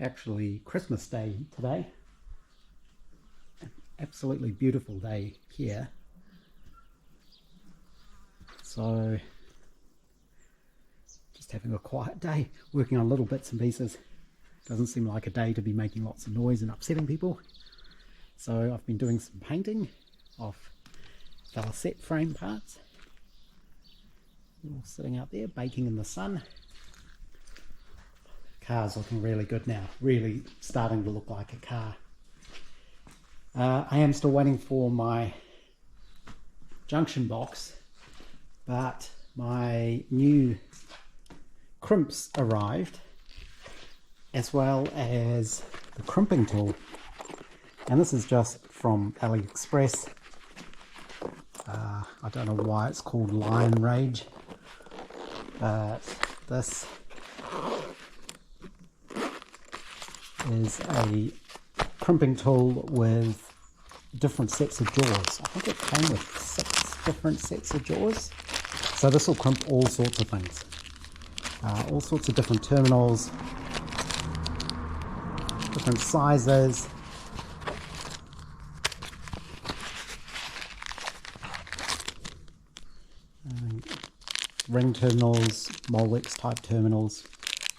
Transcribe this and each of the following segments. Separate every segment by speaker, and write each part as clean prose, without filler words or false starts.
Speaker 1: actually Christmas Day today. An absolutely beautiful day here. So just having a quiet day, working on little bits and pieces. Doesn't seem like a day to be making lots of noise and upsetting people. So I've been doing some painting of valset frame parts. All sitting out there baking in the sun. Car's looking really good now, really starting to look like a car. I am still waiting for my junction box, but my new crimps arrived, as well as the crimping tool. And this is just from AliExpress. I don't know why it's called Lion Rage, but this is a crimping tool with different sets of jaws. I think it came with 6 different sets of jaws. So this will crimp all sorts of things. All sorts of different terminals, different sizes. Ring terminals, Molex type terminals,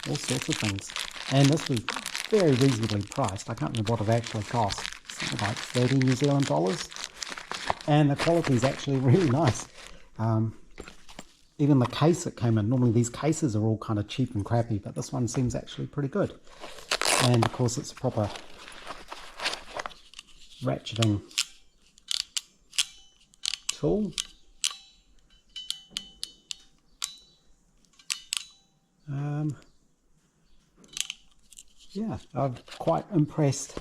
Speaker 1: all sorts of things. And this was very reasonably priced. I can't remember what it actually cost. Something like 30 New Zealand dollars. And the quality is actually really nice. Even the case it came in, normally these cases are all kind of cheap and crappy, but this one seems actually pretty good. And of course it's a proper ratcheting tool. Yeah, I'm quite impressed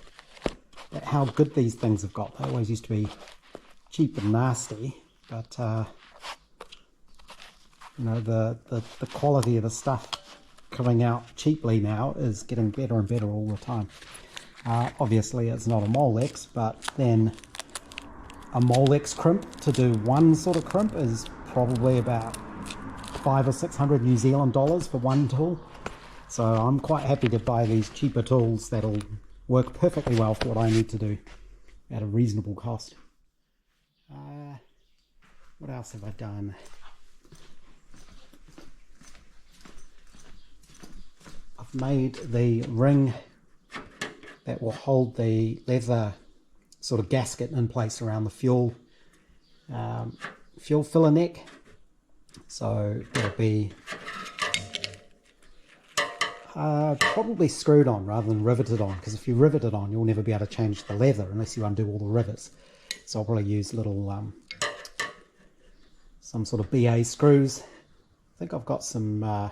Speaker 1: at how good these things have got. They always used to be cheap and nasty, but you know, the quality of the stuff coming out cheaply now is getting better and better all the time. Obviously it's not a Molex, but then a Molex crimp to do one sort of crimp is probably about 500 or 600 New Zealand dollars for one tool. So I'm quite happy to buy these cheaper tools that'll work perfectly well for what I need to do at a reasonable cost. What else have I done? I've made the ring that will hold the leather sort of gasket in place around the fuel filler neck. So it'll be probably screwed on rather than riveted on, because if you rivet it on you'll never be able to change the leather unless you undo all the rivets. So I'll probably use little some sort of BA screws. I think I've got some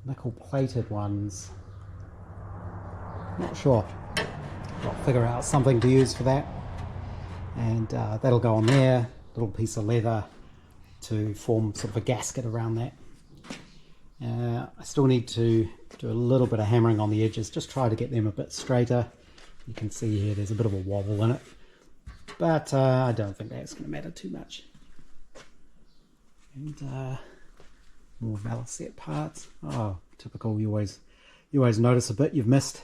Speaker 1: nickel plated ones, not sure. I'll figure out something to use for that, and that'll go on there, little piece of leather to form sort of a gasket around that. I still need to do a little bit of hammering on the edges, just try to get them a bit straighter. You can see here there's a bit of a wobble in it, but I don't think that's going to matter too much. And more valset parts. Oh, typical, you always notice a bit you've missed,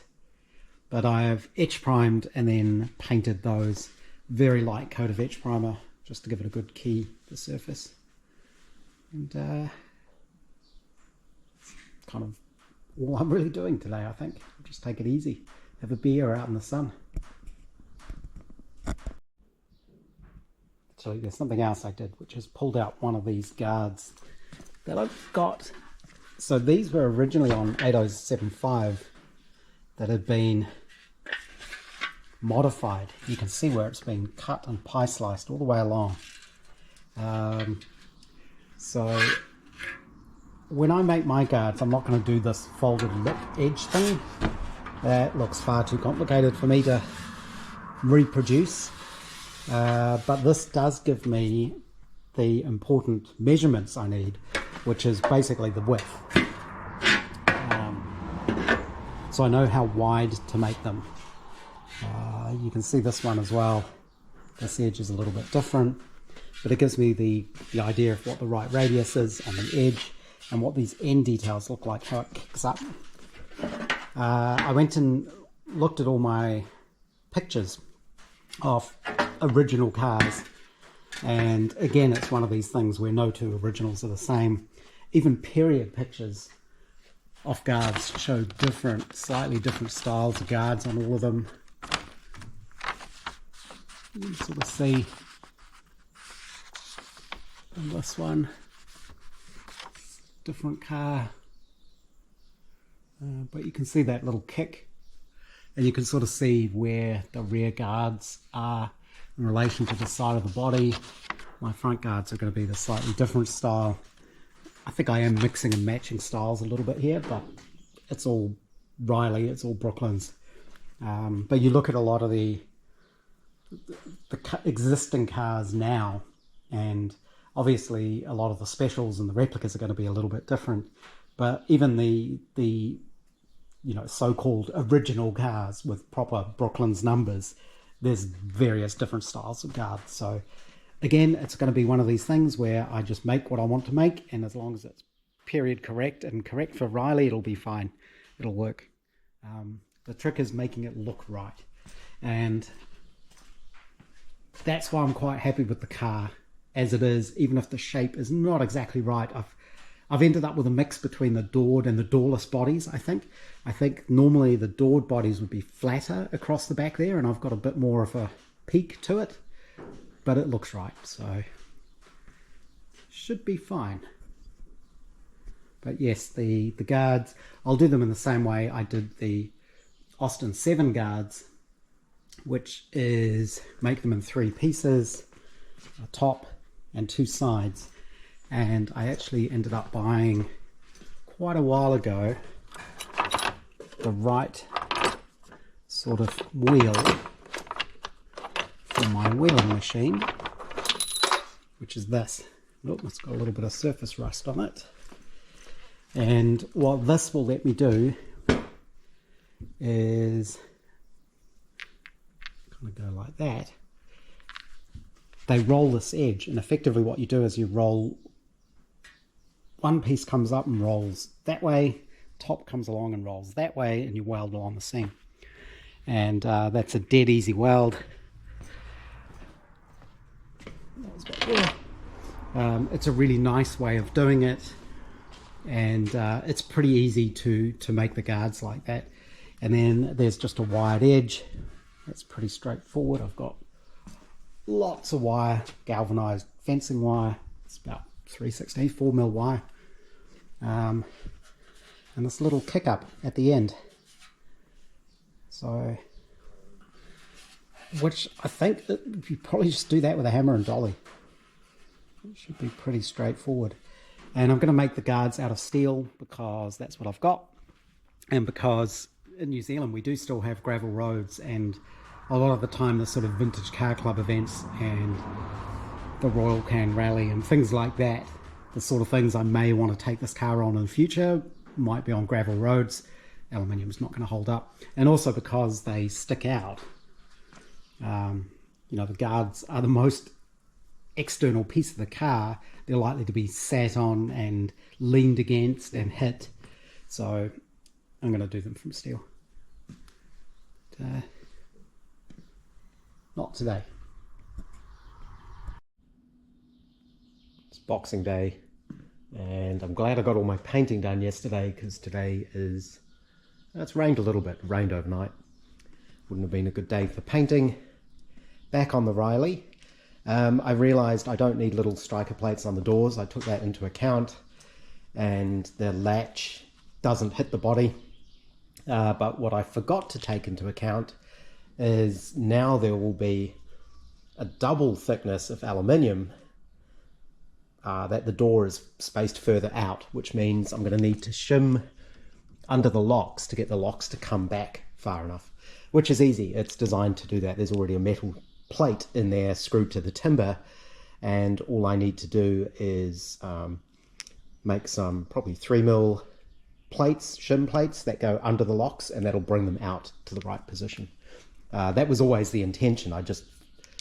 Speaker 1: but I have etch primed and then painted those. Very light coat of etch primer just to give it a good key to surface. And kind of all I'm really doing today, I think. Just take it easy, have a beer out in the sun. Actually, there's something else I did, which is pulled out one of these guards that I've got. So these were originally on 8075 that had been modified. You can see where it's been cut and pie sliced all the way along. So when I make my guards, I'm not going to do this folded lip edge thing. That looks far too complicated for me to reproduce. But this does give me the important measurements I need, which is basically the width. So I know how wide to make them. You can see this one as well. This edge is a little bit different, but it gives me the idea of what the right radius is on the edge and what these end details look like, how it kicks up. I went and looked at all my pictures of original cars, and again, it's one of these things where no two originals are the same. Even period pictures of guards show slightly different styles of guards on all of them. You can sort of see on this one, different car, but you can see that little kick, and you can sort of see where the rear guards are in relation to the side of the body. My front guards are going to be the slightly different style. I think I am mixing and matching styles a little bit here, but it's all Riley, it's all Brooklands. But you look at a lot of the existing cars now, and obviously a lot of the specials and the replicas are going to be a little bit different, but even the so-called original cars with proper Brooklands numbers, there's various different styles of guards. So again, it's going to be one of these things where I just make what I want to make, and as long as it's period correct and correct for Riley, it'll be fine, it'll work. The trick is making it look right, and that's why I'm quite happy with the car as it is, even if the shape is not exactly right. I've ended up with a mix between the doored and the doorless bodies. I think normally the doored bodies would be flatter across the back there, and I've got a bit more of a peak to it, but it looks right, so should be fine. But yes, the guards, I'll do them in the same way I did the Austin 7 guards, which is make them in 3 pieces, a top and 2 sides. And I actually ended up buying quite a while ago the right sort of wheel for my wheeling machine, which is this. Oh, it's got a little bit of surface rust on it. And what this will let me do is kind of go like that. They roll this edge, and effectively what you do is you roll, one piece comes up and rolls that way, top comes along and rolls that way, and you weld along the seam. And that's a dead easy weld. It's a really nice way of doing it, and it's pretty easy to make the guards like that. And then there's just a wired edge. That's pretty straightforward. I've got lots of wire, galvanized fencing wire. It's about 3/16, 4mm wire. And this little kick up at the end. So, which I think that you probably just do that with a hammer and dolly. It should be pretty straightforward. And I'm going to make the guards out of steel because that's what I've got, and because in New Zealand we do still have gravel roads, and a lot of the time the sort of vintage car club events and the Royal Can Rally and things like that, the sort of things I may want to take this car on in the future, might be on gravel roads. Aluminium's not going to hold up, and also because they stick out. The guards are the most external piece of the car. They're likely to be sat on and leaned against and hit, so I'm going to do them from steel. Not today. It's Boxing Day, and I'm glad I got all my painting done yesterday, because today is, it's rained a little bit. It rained overnight. Wouldn't have been a good day for painting. Back on the Riley. I realised I don't need little striker plates on the doors. I took that into account, and the latch doesn't hit the body. But what I forgot to take into account is now there will be a double thickness of aluminium that the door is spaced further out, which means I'm going to need to shim under the locks to get the locks to come back far enough, which is easy. It's designed to do that. There's already a metal plate in there screwed to the timber, and all I need to do is make some probably 3mm plates, shim plates that go under the locks, and that'll bring them out to the right position. That was always the intention. I just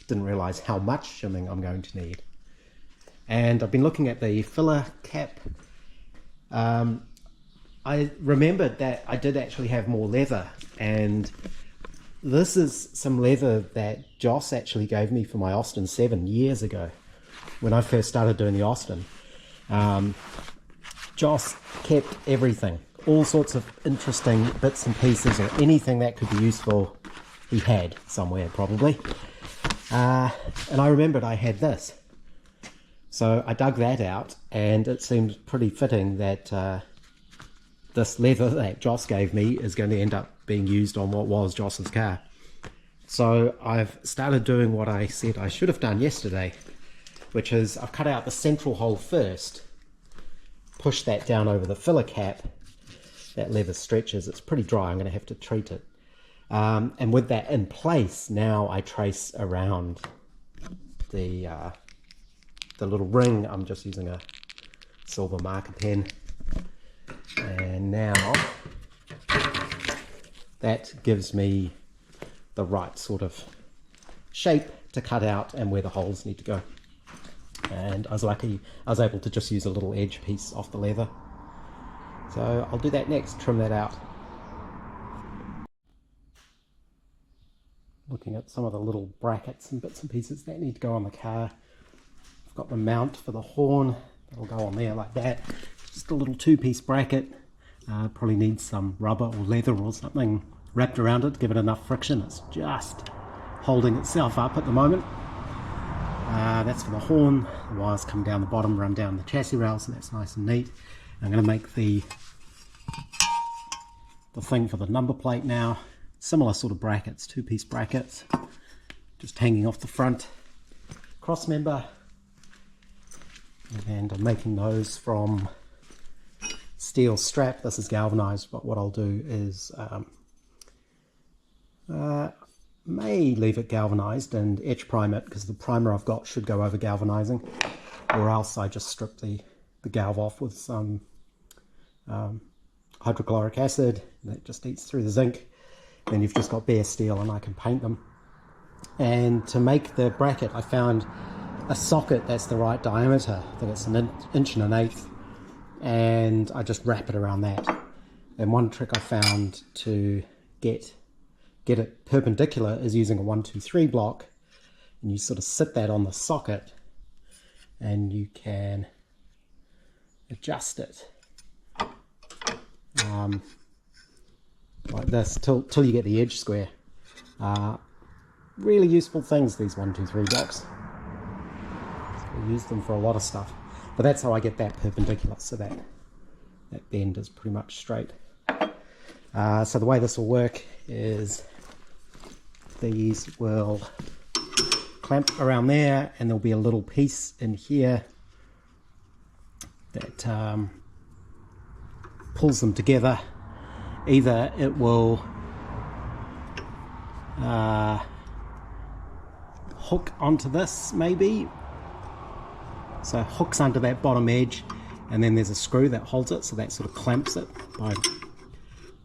Speaker 1: didn't realize how much shimming I'm going to need. And I've been looking at the filler cap. I remembered that I did actually have more leather, and this is some leather that Joss actually gave me for my Austin 7 years ago when I first started doing the Austin. Joss kept everything, all sorts of interesting bits and pieces, or anything that could be useful he had somewhere probably. And I remembered I had this. So I dug that out, and it seemed pretty fitting that this leather that Joss gave me is going to end up being used on what was Joss's car. So I've started doing what I said I should have done yesterday, which is I've cut out the central hole first, pushed that down over the filler cap. That leather stretches, it's pretty dry, I'm going to have to treat it. And with that in place, now I trace around the little ring. I'm just using a silver marker pen. And now that gives me the right sort of shape to cut out and where the holes need to go. And I was lucky I was able to just use a little edge piece off the leather. So I'll do that next, trim that out. Looking at some of the little brackets and bits and pieces that need to go on the car. I've got the mount for the horn, that'll go on there like that. Just a little two-piece bracket. Probably needs some rubber or leather or something wrapped around it to give it enough friction. It's just holding itself up at the moment. That's for the horn. The wires come down the bottom, run down the chassis rail, so that's nice and neat. I'm going to make the thing for the number plate now. Similar sort of brackets, two-piece brackets, just hanging off the front cross member. And I'm making those from steel strap. This is galvanized, but what I'll do is may leave it galvanized and etch prime it, because the primer I've got should go over galvanizing, or else I just strip the galv off with some hydrochloric acid that just eats through the zinc. Then you've just got bare steel and I can paint them. And to make the bracket, I found a socket that's the right diameter. I think it's an inch and an eighth, and I just wrap it around that. And one trick I found to get it perpendicular is using a 1-2-3 block, and you sort of sit that on the socket and you can adjust it like this till you get the edge square. Really useful things, these 1-2-3 blocks. I use them for a lot of stuff, but that's how I get that perpendicular, so that bend is pretty much straight. So the way this will work is these will clamp around there, and there'll be a little piece in here that pulls them together. Either it will hook onto this, maybe, so it hooks under that bottom edge, and then there's a screw that holds it, so that sort of clamps it by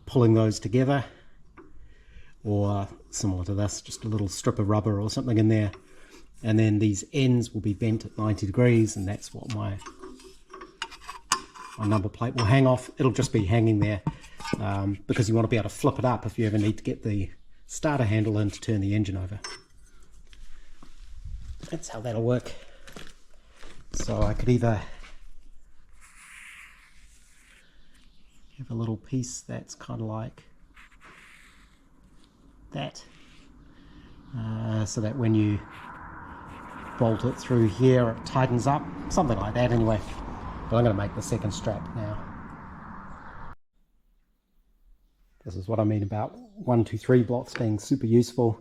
Speaker 1: pulling those together. Or similar to this, just a little strip of rubber or something in there, and then these ends will be bent at 90 degrees, and that's what my number plate will hang off. It'll just be hanging there because you want to be able to flip it up if you ever need to get the starter handle in to turn the engine over. That's how that'll work. So I could either have a little piece that's kind of like that, so that when you bolt it through here it tightens up, something like that anyway. But I'm going to make the second strap now. This is what I mean about 1-2-3 blocks being super useful.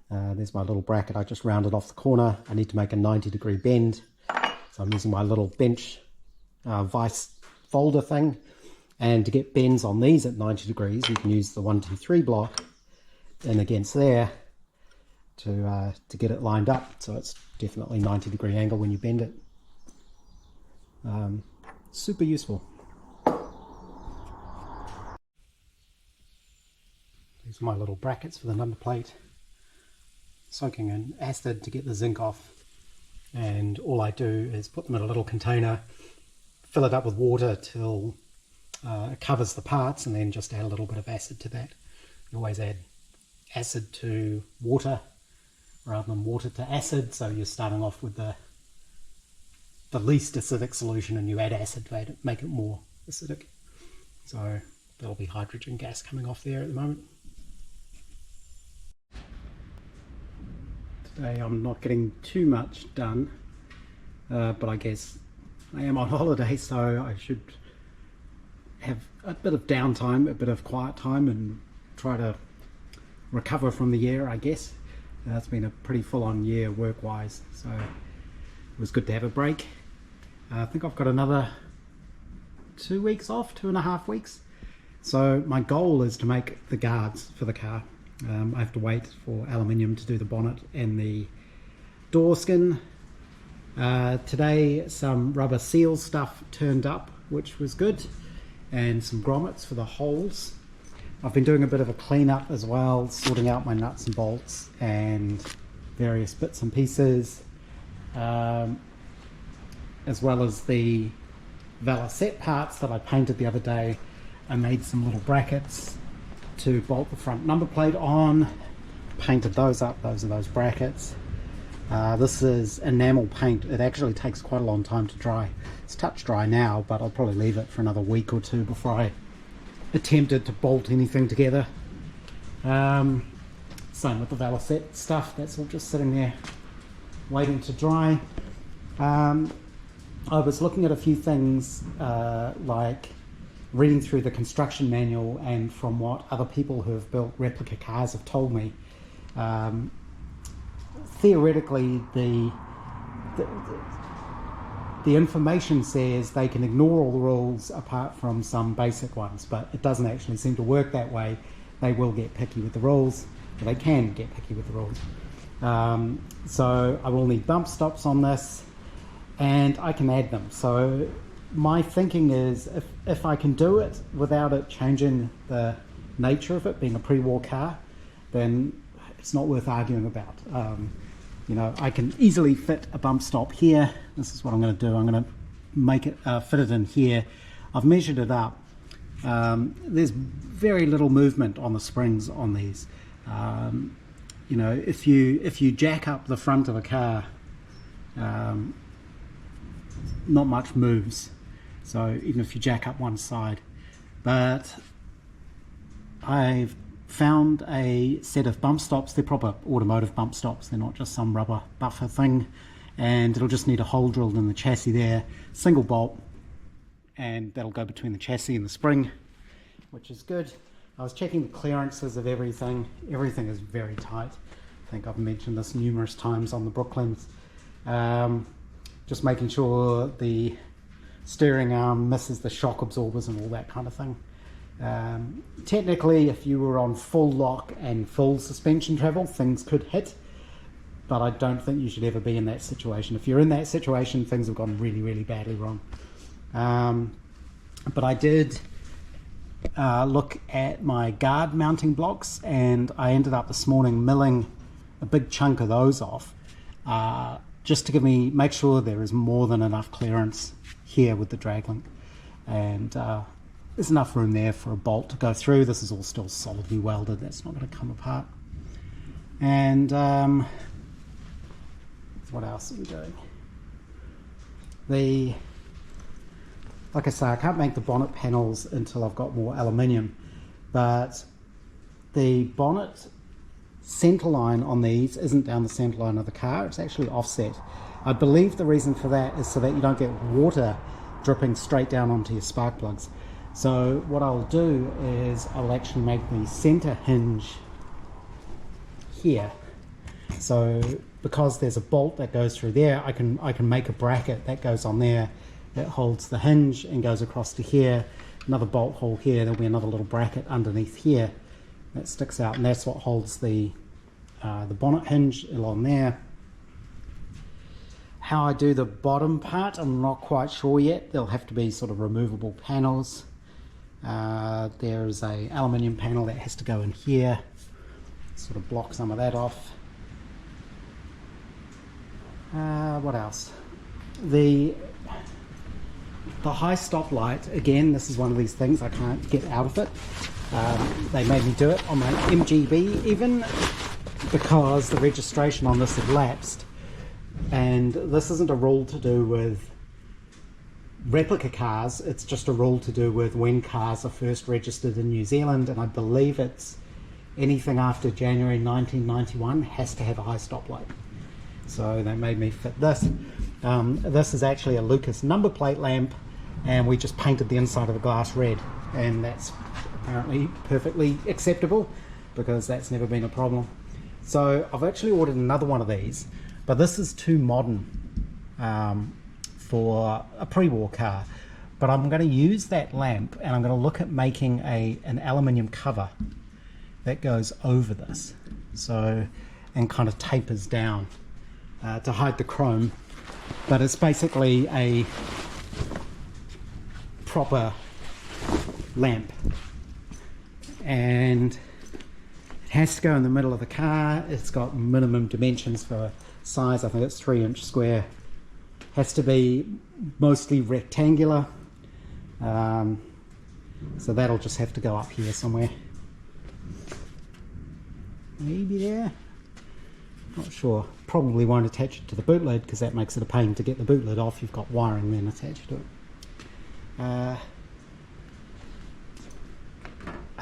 Speaker 1: There's my little bracket I just rounded off the corner. I need to make a 90-degree bend, so I'm using my little bench vice folder thing. And to get bends on these at 90 degrees, you can use the 1-2-3 block in against there to get it lined up, so it's definitely 90-degree angle when you bend it. Super useful. These are my little brackets for the number plate. Soaking in acid to get the zinc off, and all I do is put them in a little container, fill it up with water till it covers the parts, and then just add a little bit of acid to that. You always add acid to water rather than water to acid, so you're starting off with the least acidic solution and you add acid to make it more acidic. So there'll be hydrogen gas coming off there at the moment. Today I'm not getting too much done, but I guess I am on holiday, so I should have a bit of downtime, a bit of quiet time, and try to recover from the year, I guess. It's been a pretty full-on year work-wise, so it was good to have a break. I think I've got another 2 weeks off, 2.5 weeks. So my goal is to make the guards for the car. I have to wait for aluminium to do the bonnet and the door skin. Today some rubber seal stuff turned up, which was good, and some grommets for the holes. I've been doing a bit of a cleanup as well, sorting out my nuts and bolts and various bits and pieces, as well as the valacet parts that I painted the other day. I made some little brackets to bolt the front number plate on, painted those up. Those are those brackets. This is enamel paint. It actually takes quite a long time to dry. It's touch dry now, but I'll probably leave it for another week or two before I attempted to bolt anything together. Same with the valacet stuff. That's all just sitting there waiting to dry. I was looking at a few things, like reading through the construction manual, and from what other people who have built replica cars have told me, theoretically the information says they can ignore all the rules apart from some basic ones, but it doesn't actually seem to work that way. They will get picky with the rules, or they can get picky with the rules. So I will need bump stops on this, and I can add them. So my thinking is, if I can do it without it changing the nature of it being a pre-war car, then it's not worth arguing about. You know, I can easily fit a bump stop here. This is what I'm going to do. I'm going to make it fit it in here. I've measured it up. There's very little movement on the springs on these. You know, if you jack up the front of a car, not much moves. So even if you jack up one side, but I've found a set of bump stops. They're proper automotive bump stops. They're not just some rubber buffer thing, and it'll just need a hole drilled in the chassis there, single bolt, and that'll go between the chassis and the spring, which is good. I was checking the clearances of everything. Everything is very tight. I think I've mentioned this numerous times on the Brooklands. Just making sure the steering arm misses the shock absorbers and all that kind of thing. Technically, if you were on full lock and full suspension travel, things could hit, but I don't think you should ever be in that situation. If you're in that situation, things have gone really, really badly wrong. But I did look at my guard mounting blocks, and I ended up this morning milling a big chunk of those off, just to make sure there is more than enough clearance here with the drag link, and there's enough room there for a bolt to go through. This is all still solidly welded. That's not going to come apart. And what else are we doing? Like I say, I can't make the bonnet panels until I've got more aluminium, but the bonnet center line on these isn't down the center line of the car. It's actually offset. I believe the reason for that is so that you don't get water dripping straight down onto your spark plugs. So what I'll do is I'll actually make the center hinge here. So because there's a bolt that goes through there, I can make a bracket that goes on there that holds the hinge and goes across to here. Another bolt hole here. There'll be another little bracket underneath here that sticks out, and that's what holds the bonnet hinge along there. How I do the bottom part, I'm not quite sure yet. There'll have to be sort of removable panels. There's a aluminium panel that has to go in here, sort of block some of that off. What else? The the high stop light, again, this is one of these things I can't get out of it. They made me do it on my MGB even, because the registration on this had lapsed. And this isn't a rule to do with replica cars, it's just a rule to do with when cars are first registered in New Zealand, and I believe it's anything after January 1991 has to have a high stop light. So they made me fit this. This is actually a Lucas number plate lamp, and we just painted the inside of the glass red, and that's apparently perfectly acceptable because that's never been a problem. So I've actually ordered another one of these, but this is too modern for a pre-war car. But I'm going to use that lamp, and I'm going to look at making an aluminium cover that goes over this, so, and kind of tapers down to hide the chrome. But it's basically a proper lamp, and it has to go in the middle of the car. It's got minimum dimensions for size, I think it's 3-inch square. Has to be mostly rectangular, so that'll just have to go up here somewhere, maybe there, not sure. Probably won't attach it to the boot lid because that makes it a pain to get the boot lid off. You've got wiring then attached to it. I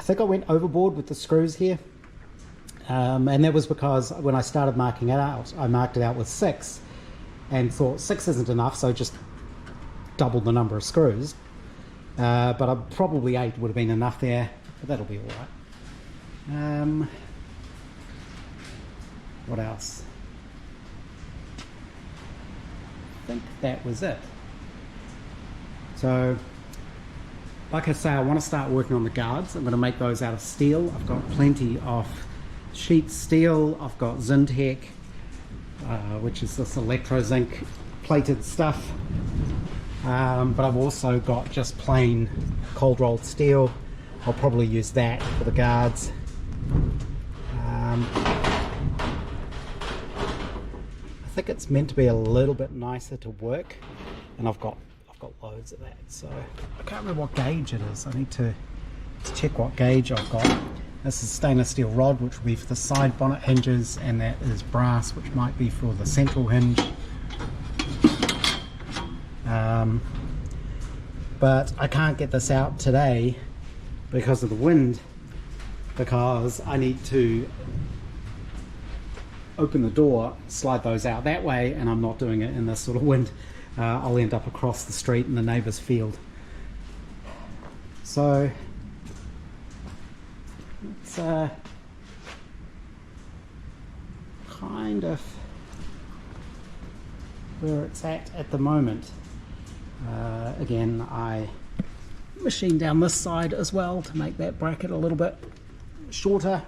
Speaker 1: think I went overboard with the screws here, and that was because when I started marking it out, I marked it out with 6 and thought 6 isn't enough, so just doubled the number of screws. But probably 8 would have been enough there, but that'll be alright. What else? I think that was it. So, like I say, I want to start working on the guards. I'm going to make those out of steel. I've got plenty of sheet steel. I've got Zinc, which is this electro zinc plated stuff. But I've also got just plain cold rolled steel. I'll probably use that for the guards. I think it's meant to be a little bit nicer to work, and I've got loads of that, so I can't remember what gauge it is. I need to check what gauge I've got. This is stainless steel rod, which will be for the side bonnet hinges, and that is brass, which might be for the central hinge. But I can't get this out today because of the wind, because I need to open the door, slide those out that way, and I'm not doing it in this sort of wind. I'll end up across the street in the neighbour's field. So it's kind of where it's at the moment. Again, I machined down this side as well to make that bracket a little bit shorter.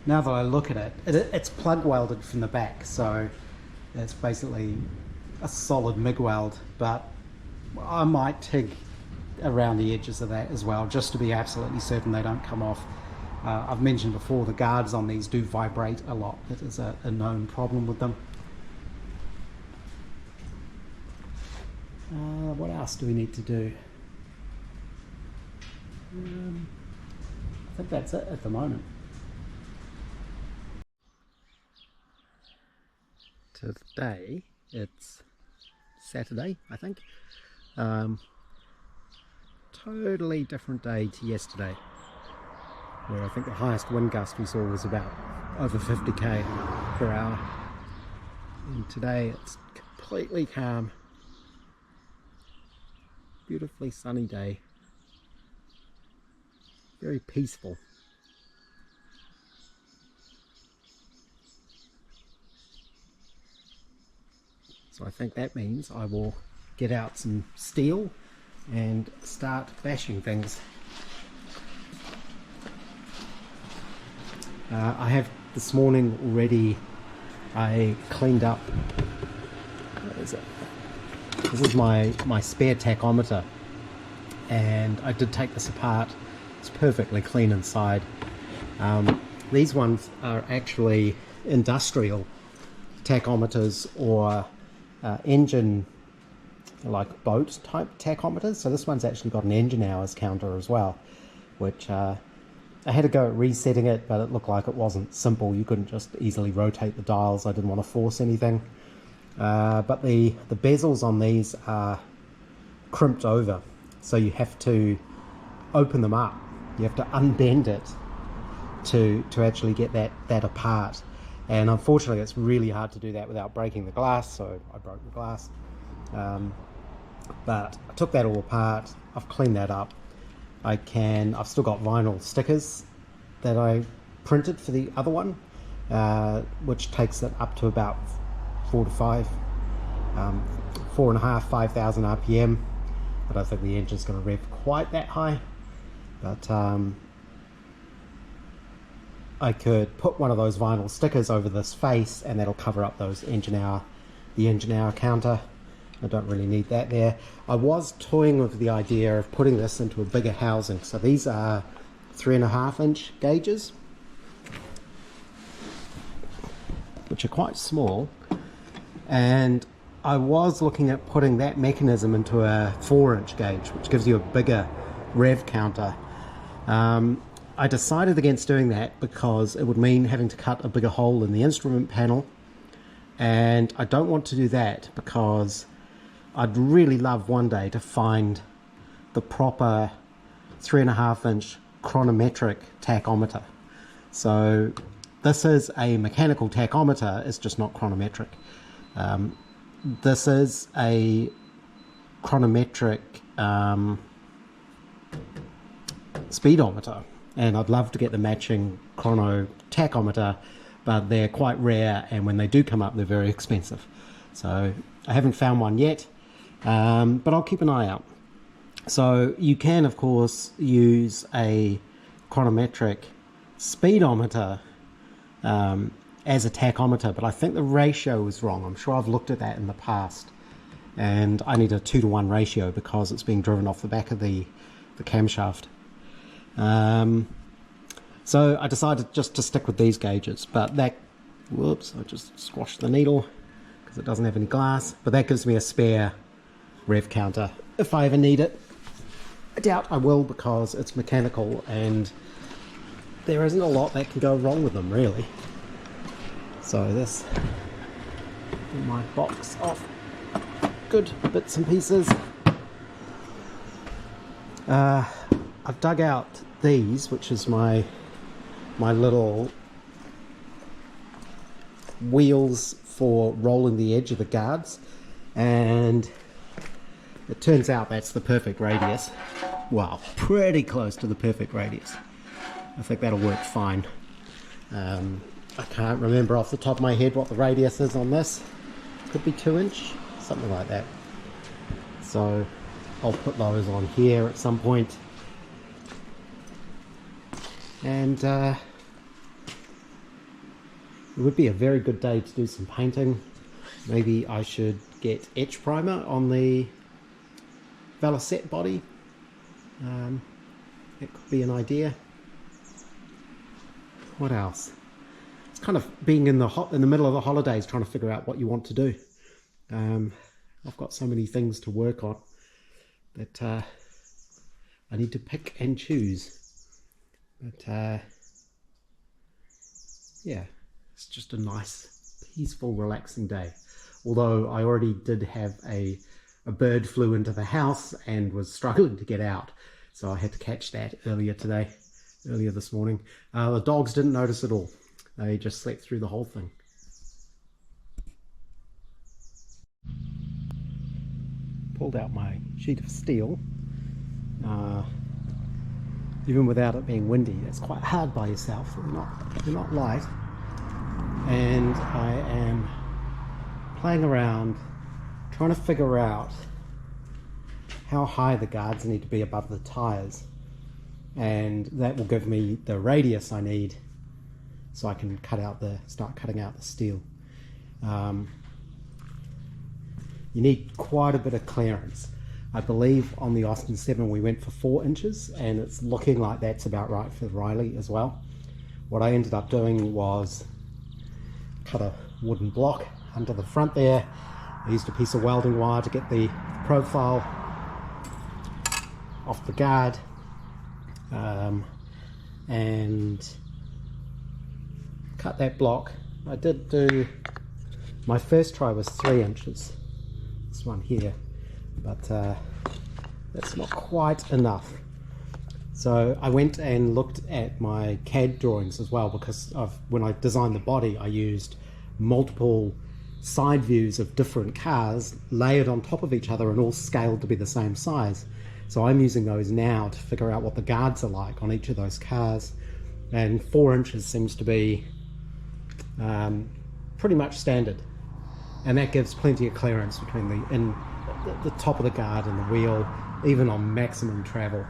Speaker 1: Now that I look at it, it's plug welded from the back, so it's basically a solid MIG weld, but I might TIG around the edges of that as well, just to be absolutely certain they don't come off. I've mentioned before, the guards on these do vibrate a lot. It is a known problem with them. What else do we need to do? I think that's it at the moment. Today, it's Saturday, I think. Totally different day to yesterday, where I think the highest wind gust we saw was about over 50 km/h. And today it's completely calm, beautifully sunny day, very peaceful. So I think that means I will get out some steel and start bashing things. I have this morning already, I cleaned up, what is it? This is my spare tachometer, and I did take this apart. It's perfectly clean inside. These ones are actually industrial, tachometers or engine, like boat type tachometers. So this one's actually got an engine hours counter as well, which I had to go at resetting it, but it looked like it wasn't simple. You couldn't just easily rotate the dials. I didn't want to force anything. But the bezels on these are crimped over, so you have to open them up. You have to unbend it to actually get that apart. And unfortunately, it's really hard to do that without breaking the glass, so I broke the glass. But I took that all apart. I've cleaned that up. I've still got vinyl stickers that I printed for the other one, which takes it up to about 4.5, 5,000 RPM. I don't think the engine's going to rev quite that high, but I could put one of those vinyl stickers over this face and that'll cover up those the engine hour counter. I don't really need that there. I was toying with the idea of putting this into a bigger housing. So these are 3.5 inch gauges, which are quite small. And I was looking at putting that mechanism into a 4 inch gauge, which gives you a bigger rev counter. I decided against doing that because it would mean having to cut a bigger hole in the instrument panel. And I don't want to do that because I'd really love one day to find the proper 3.5 inch chronometric tachometer. So this is a mechanical tachometer, it's just not chronometric. This is a chronometric speedometer, and I'd love to get the matching chrono tachometer, but they're quite rare, and when they do come up they're very expensive. So I haven't found one yet. But I'll keep an eye out. So you can of course use a chronometric speedometer as a tachometer, but I think the ratio is wrong. I'm sure I've looked at that in the past, and I need a 2:1 ratio because it's being driven off the back of the camshaft. So I decided just to stick with these gauges, but that, whoops, I just squashed the needle because it doesn't have any glass, but that gives me a spare rev counter if I ever need it. I doubt I will because it's mechanical and there isn't a lot that can go wrong with them really. So this in my box of good bits and pieces. I've dug out these, which is my little wheels for rolling the edge of the guards, and it turns out that's the perfect radius. Well, pretty close to the perfect radius. I think that'll work fine. I can't remember off the top of my head what the radius is on this. Could be 2 inch, something like that. So I'll put those on here at some point. And it would be a very good day to do some painting. Maybe I should get etch primer on the Valocette body. It could be an idea. What else? It's kind of being in the middle of the holidays, trying to figure out what you want to do. I've got so many things to work on that I need to pick and choose. But yeah, it's just a nice, peaceful, relaxing day. Although I already did have a bird flew into the house and was struggling to get out, so I had to catch that earlier this morning. The dogs didn't notice at all. They just slept through the whole thing. Pulled out my sheet of steel. Even without it being windy, it's quite hard by yourself. They're not light. And I am playing around, trying to figure out how high the guards need to be above the tires, and that will give me the radius I need so I can start cutting out the steel. You need quite a bit of clearance. I believe on the Austin 7 we went for 4 inches, and it's looking like that's about right for Riley as well. What I ended up doing was cut a wooden block under the front there. I used a piece of welding wire to get the profile off the guard, and cut that block. I did do, my first try was 3 inches, this one here, but that's not quite enough. So I went and looked at my CAD drawings as well, because when I designed the body I used multiple side views of different cars layered on top of each other and all scaled to be the same size. So I'm using those now to figure out what the guards are like on each of those cars, and 4 inches seems to be pretty much standard, and that gives plenty of clearance between the top of the guard and the wheel, even on maximum travel.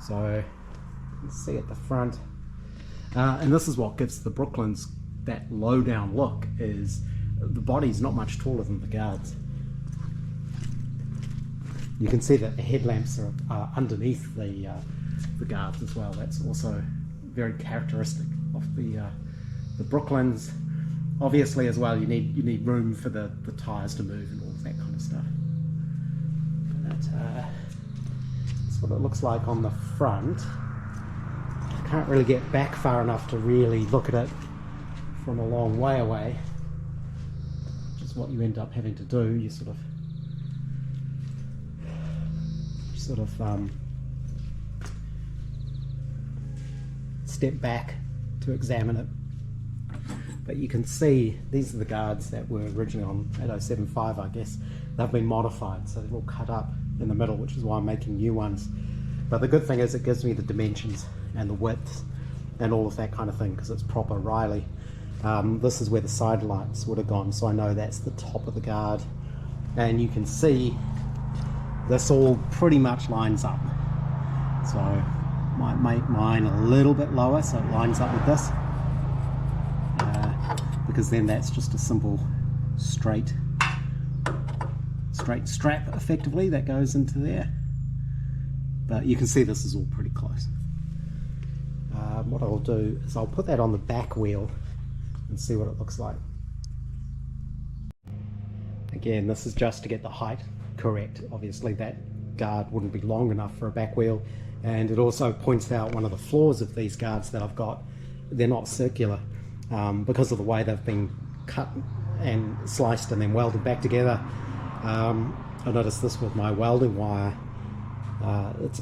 Speaker 1: So you can see at the front, and this is what gives the Brooklands that low down look, is the body's not much taller than the guards. You can see that the headlamps are underneath the guards as well. That's also very characteristic of the Brooklands. Obviously as well, you need room for the tyres to move and all of that kind of stuff. But that's what it looks like on the front. I can't really get back far enough to really look at it from a long way away, which is what you end up having to do. You sort of step back to examine it. But you can see these are the guards that were originally on 8075, I guess. They've been modified, so they're all cut up in the middle, which is why I'm making new ones. But the good thing is it gives me the dimensions and the width and all of that kind of thing, because it's proper Riley. This is where the side lights would have gone, so I know that's the top of the guard. And you can see this all pretty much lines up. So might make mine a little bit lower so it lines up with this, because then that's just a simple straight strap effectively that goes into there. But you can see this is all pretty close. What I'll do is I'll put that on the back wheel and see what it looks like. Again, this is just to get the height correct. Obviously that guard wouldn't be long enough for a back wheel, and it also points out one of the flaws of these guards that I've got. They're not circular because of the way they've been cut and sliced and then welded back together. I noticed this with my welding wire.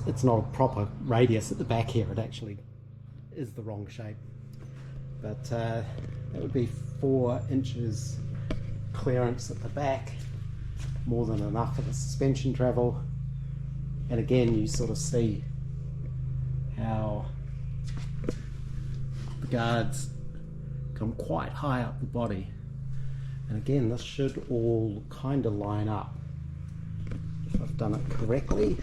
Speaker 1: It's not a proper radius at the back here. It actually is the wrong shape. But that would be 4 inches clearance at the back, more than enough for the suspension travel. And again, you sort of see how the guards come quite high up the body. And again, this should all kind of line up if I've done it correctly.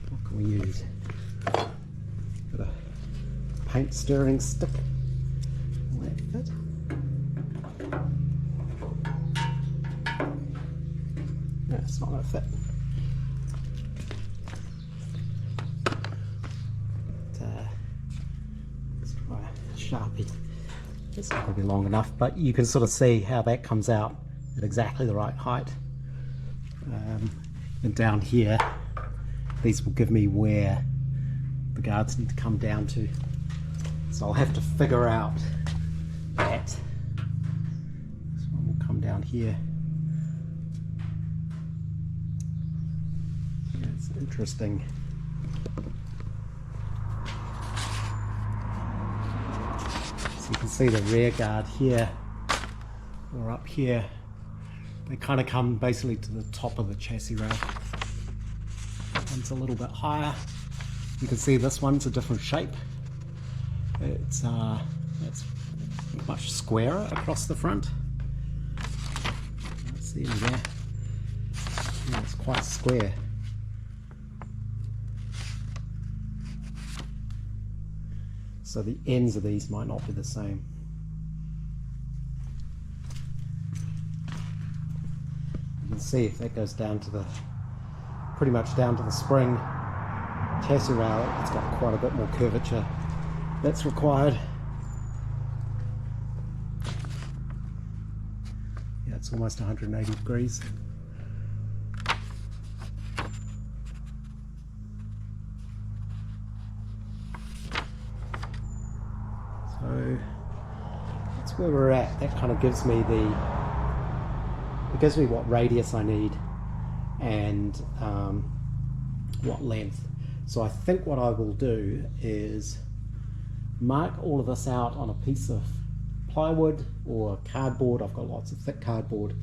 Speaker 1: What can we use? Got a paint stirring stick. Will that fit? No, it's not going to fit. Let's try a Sharpie. It's not going to be long enough, but you can sort of see how that comes out at exactly the right height. And down here, these will give me where the guards need to come down to. So I'll have to figure out that. This one will come down here. Yeah, it's interesting. So you can see the rear guard here, or up here. They kind of come basically to the top of the chassis rail. That one's a little bit higher. You can see this one's a different shape. It's much squarer across the front. Let's see in there. Yeah, it's quite square. So the ends of these might not be the same. You can see if that goes down to the, pretty much down to the spring chassis rail, it's got quite a bit more curvature that's required. It's almost 180 degrees. So that's where we're at. That kind of gives me what radius I need and what length. So I think what I will do is mark all of this out on a piece of plywood or cardboard. I've got lots of thick cardboard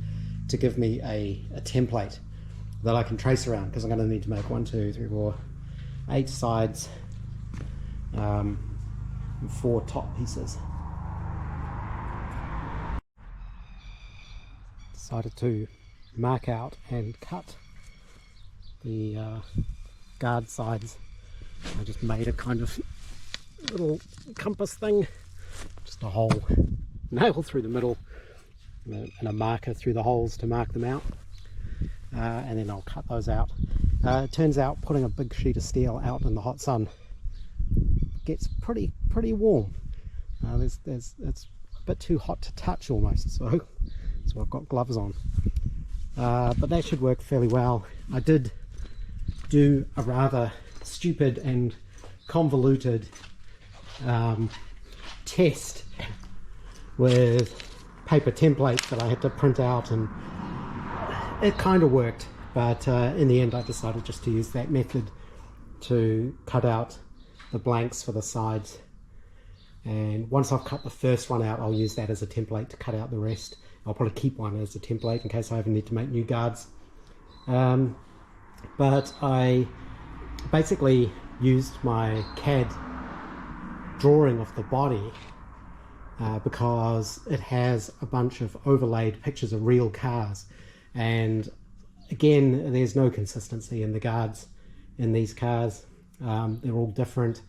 Speaker 1: to give me a template that I can trace around, because I'm going to need to make 1, 2, 3, 4, 8 sides and 4 top pieces. Decided to mark out and cut the guard sides. I just made a kind of little compass thing, just a hole, nail through the middle and a marker through the holes to mark them out, and then I'll cut those out. It turns out putting a big sheet of steel out in the hot sun gets pretty warm. It's a bit too hot to touch almost, so I've got gloves on, but that should work fairly well. I did do a rather stupid and convoluted test with paper templates that I had to print out, and it kind of worked, but in the end I decided just to use that method to cut out the blanks for the sides, and once I've cut the first one out I'll use that as a template to cut out the rest. I'll probably keep one as a template in case I ever need to make new guards, but I basically used my CAD drawing of the body because it has a bunch of overlaid pictures of real cars, and again there's no consistency in the guards in these cars. They're all different.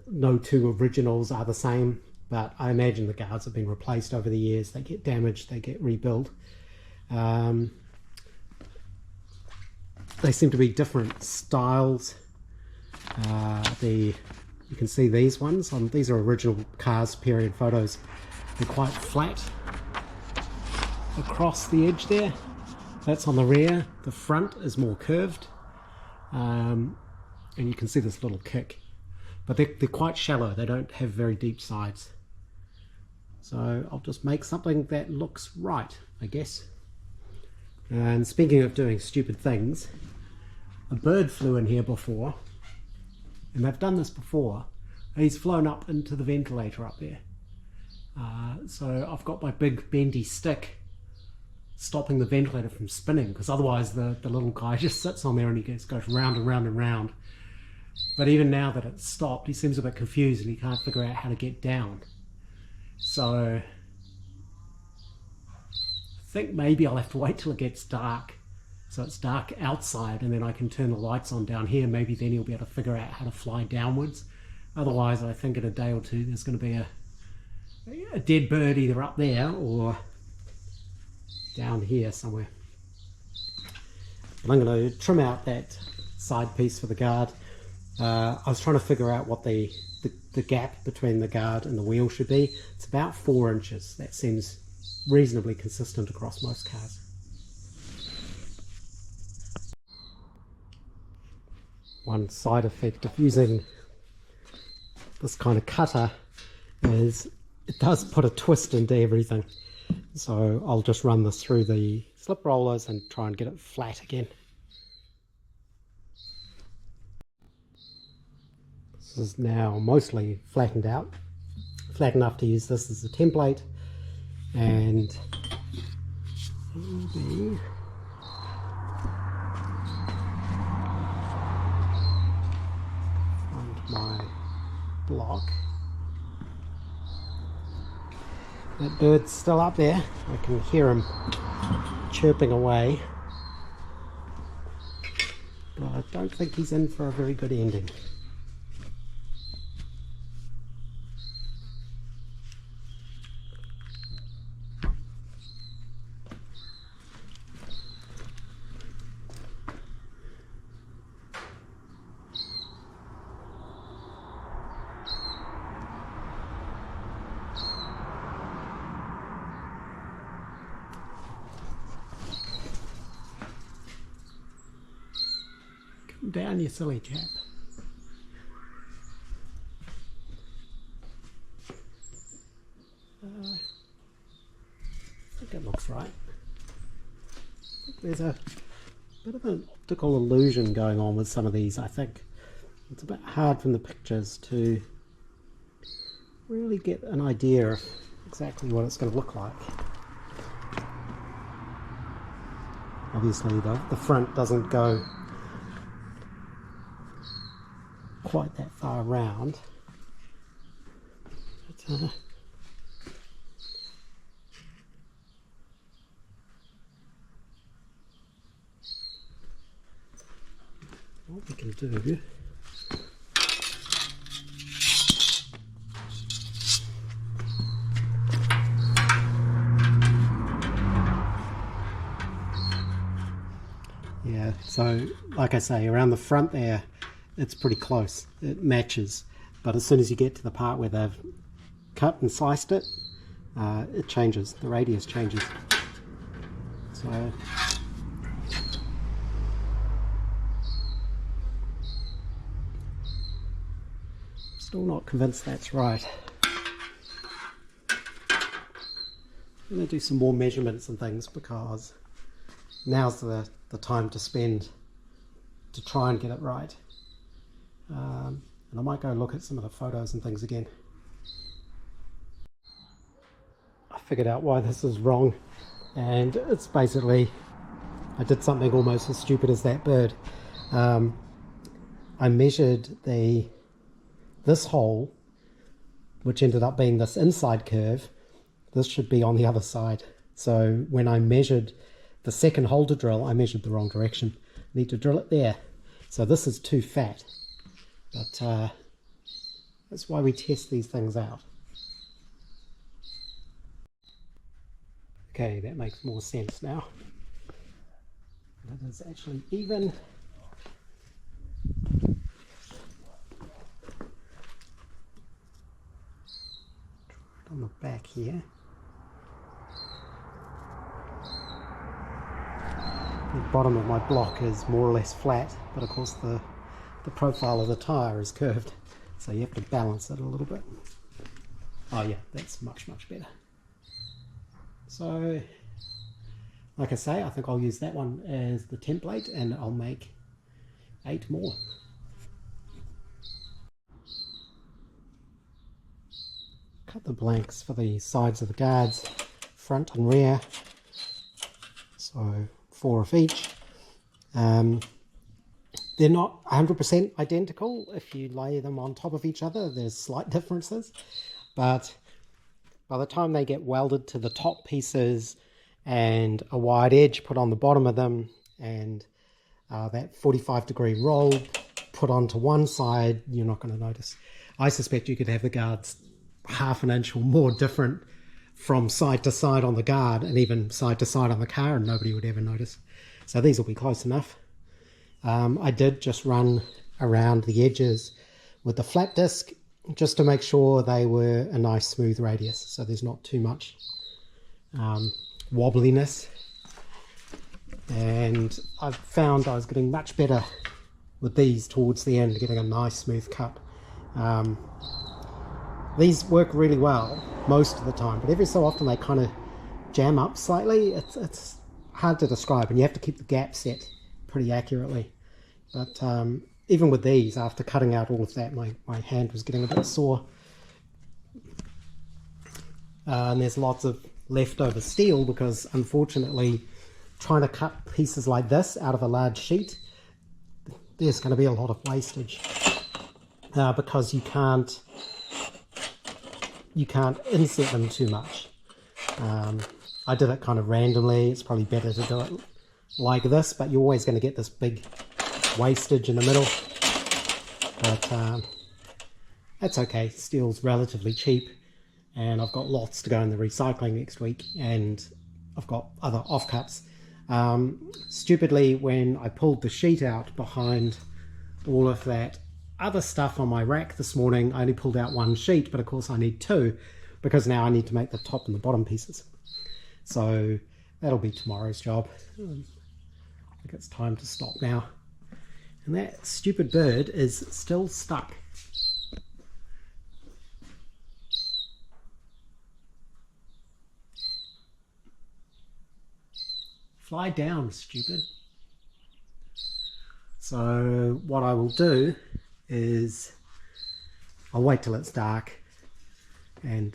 Speaker 1: No two originals are the same, but I imagine the guards have been replaced over the years. They get damaged, they get rebuilt. They seem to be different styles. You can see these ones, these are original cars period photos. They're quite flat across the edge there. That's on the rear. The front is more curved, and you can see this little kick, but they're quite shallow. They don't have very deep sides. So I'll just make something that looks right, I guess. And speaking of doing stupid things, a bird flew in here before, and they've done this before. He's flown up into the ventilator up there. So I've got my big bendy stick stopping the ventilator from spinning, because otherwise the little guy just sits on there and he goes round and round and round. But even now that it's stopped, he seems a bit confused and he can't figure out how to get down. So I think maybe I'll have to wait till it gets dark, so it's dark outside, and then I can turn the lights on down here. Maybe then he'll be able to figure out how to fly downwards. Otherwise I think in a day or two there's going to be a dead bird either up there or down here somewhere. But I'm going to trim out that side piece for the guard. I was trying to figure out what the gap between the guard and the wheel should be. It's about 4 inches. That seems reasonably consistent across most cars. One side effect of using this kind of cutter is it does put a twist into everything. So I'll just run this through the slip rollers and try and get it flat again. This is now mostly flattened out, flat enough to use this as a template, and maybe find my block. That bird's still up there. I can hear him chirping away, but I don't think he's in for a very good ending. Down, you silly chap. I think it looks right. There's a bit of an optical illusion going on with some of these, I think. It's a bit hard from the pictures to really get an idea of exactly what it's going to look like. Obviously the front doesn't go quite that far around. But, what we can do so like I say, around the front there it's pretty close, it matches, but as soon as you get to the part where they've cut and sliced it, it changes, the radius changes. So still not convinced that's right. I'm going to do some more measurements and things because now's the time to spend to try and get it right. And I might go look at some of the photos and things again. I figured out why this is wrong, and it's basically I did something almost as stupid as that bird. I measured this hole, which ended up being this inside curve. This should be on the other side. So when I measured the second hole to drill, I measured the wrong direction. I need to drill it there. So this is too fat. But that's why we test these things out. Okay, that makes more sense now. That is actually even. On the back here. The bottom of my block is more or less flat, but of course the profile of the tyre is curved, so you have to balance it a little bit. Oh yeah, that's much better. So like I say, I think I'll use that one as the template and I'll make 8 more. Cut the blanks for the sides of the guards, front and rear, so 4 of each. They're not 100% identical. If you lay them on top of each other, there's slight differences, but by the time they get welded to the top pieces and a wide edge put on the bottom of them, and that 45-degree roll put onto one side, you're not going to notice. I suspect you could have the guards half an inch or more different from side to side on the guard, and even side to side on the car, and nobody would ever notice. So these will be close enough. I did just run around the edges with the flat disc just to make sure they were a nice smooth radius, so there's not too much wobbliness. And I found I was getting much better with these towards the end, getting a nice smooth cut. These work really well most of the time, but every so often they kind of jam up slightly. It's hard to describe, and you have to keep the gap set pretty accurately. But even with these, after cutting out all of that, my hand was getting a bit sore. And there's lots of leftover steel because, unfortunately, trying to cut pieces like this out of a large sheet, there's going to be a lot of wastage because you can't inset them too much. I did it kind of randomly. It's probably better to do it like this, but you're always going to get this big wastage in the middle. But that's okay. Steel's relatively cheap, and I've got lots to go in the recycling next week, and I've got other offcuts. Stupidly, when I pulled the sheet out behind all of that other stuff on my rack this morning, I only pulled out 1 sheet, but of course I need 2 because now I need to make the top and the bottom pieces. So that'll be tomorrow's job. I think it's time to stop now. And that stupid bird is still stuck. Fly down, stupid. So what I will do is I'll wait till it's dark and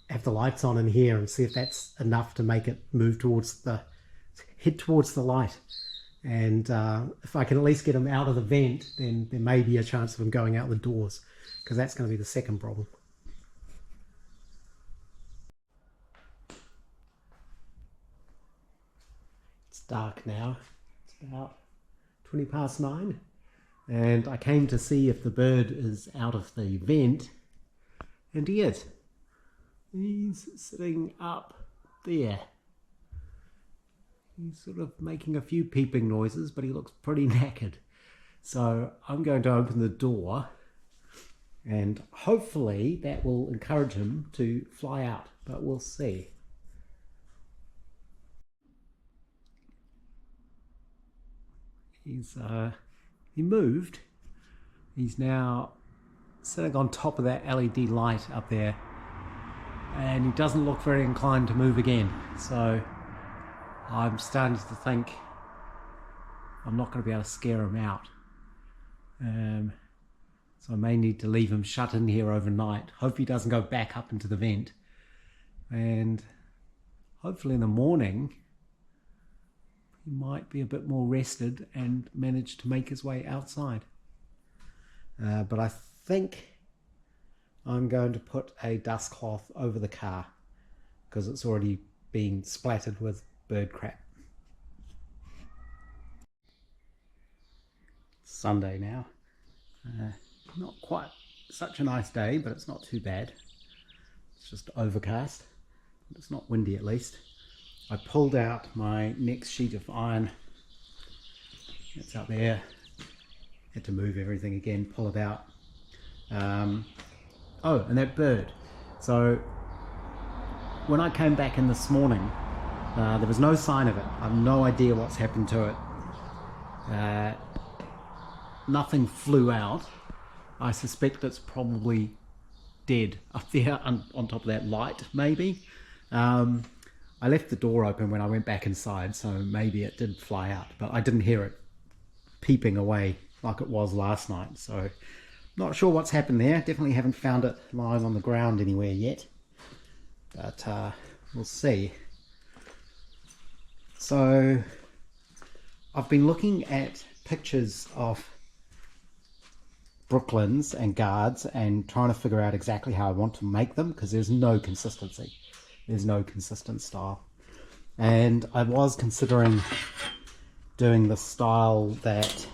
Speaker 1: have the lights on in here and see if that's enough to make it move towards head towards the light. And if I can at least get him out of the vent, then there may be a chance of him going out the doors, because that's going to be the second problem. It's dark now. It's about 20 past 9. And I came to see if the bird is out of the vent, and he is. He's sitting up there. He's sort of making a few peeping noises, but he looks pretty knackered. So I'm going to open the door, and hopefully that will encourage him to fly out, but we'll see. He moved. He's now sitting on top of that LED light up there, and he doesn't look very inclined to move again. So I'm starting to think I'm not going to be able to scare him out. So I may need to leave him shut in here overnight. Hope he doesn't go back up into the vent. And hopefully in the morning he might be a bit more rested and manage to make his way outside. But I think I'm going to put a dust cloth over the car because it's already been splattered with bird crap. Sunday now. Not quite such a nice day, but it's not too bad. It's just overcast. It's not windy at least. I pulled out my next sheet of iron. It's up there. Had to move everything again, pull it out. Oh, and that bird. So when I came back in this morning, there was no sign of it. I have no idea what's happened to it. Nothing flew out. I suspect it's probably dead up there on top of that light, maybe. I left the door open when I went back inside, so maybe it did fly out, but I didn't hear it peeping away like it was last night. So not sure what's happened there. Definitely haven't found it lying on the ground anywhere yet, but we'll see. So I've been looking at pictures of Brooklands and guards and trying to figure out exactly how I want to make them, because there's no consistency. There's no consistent style. And I was considering doing the style that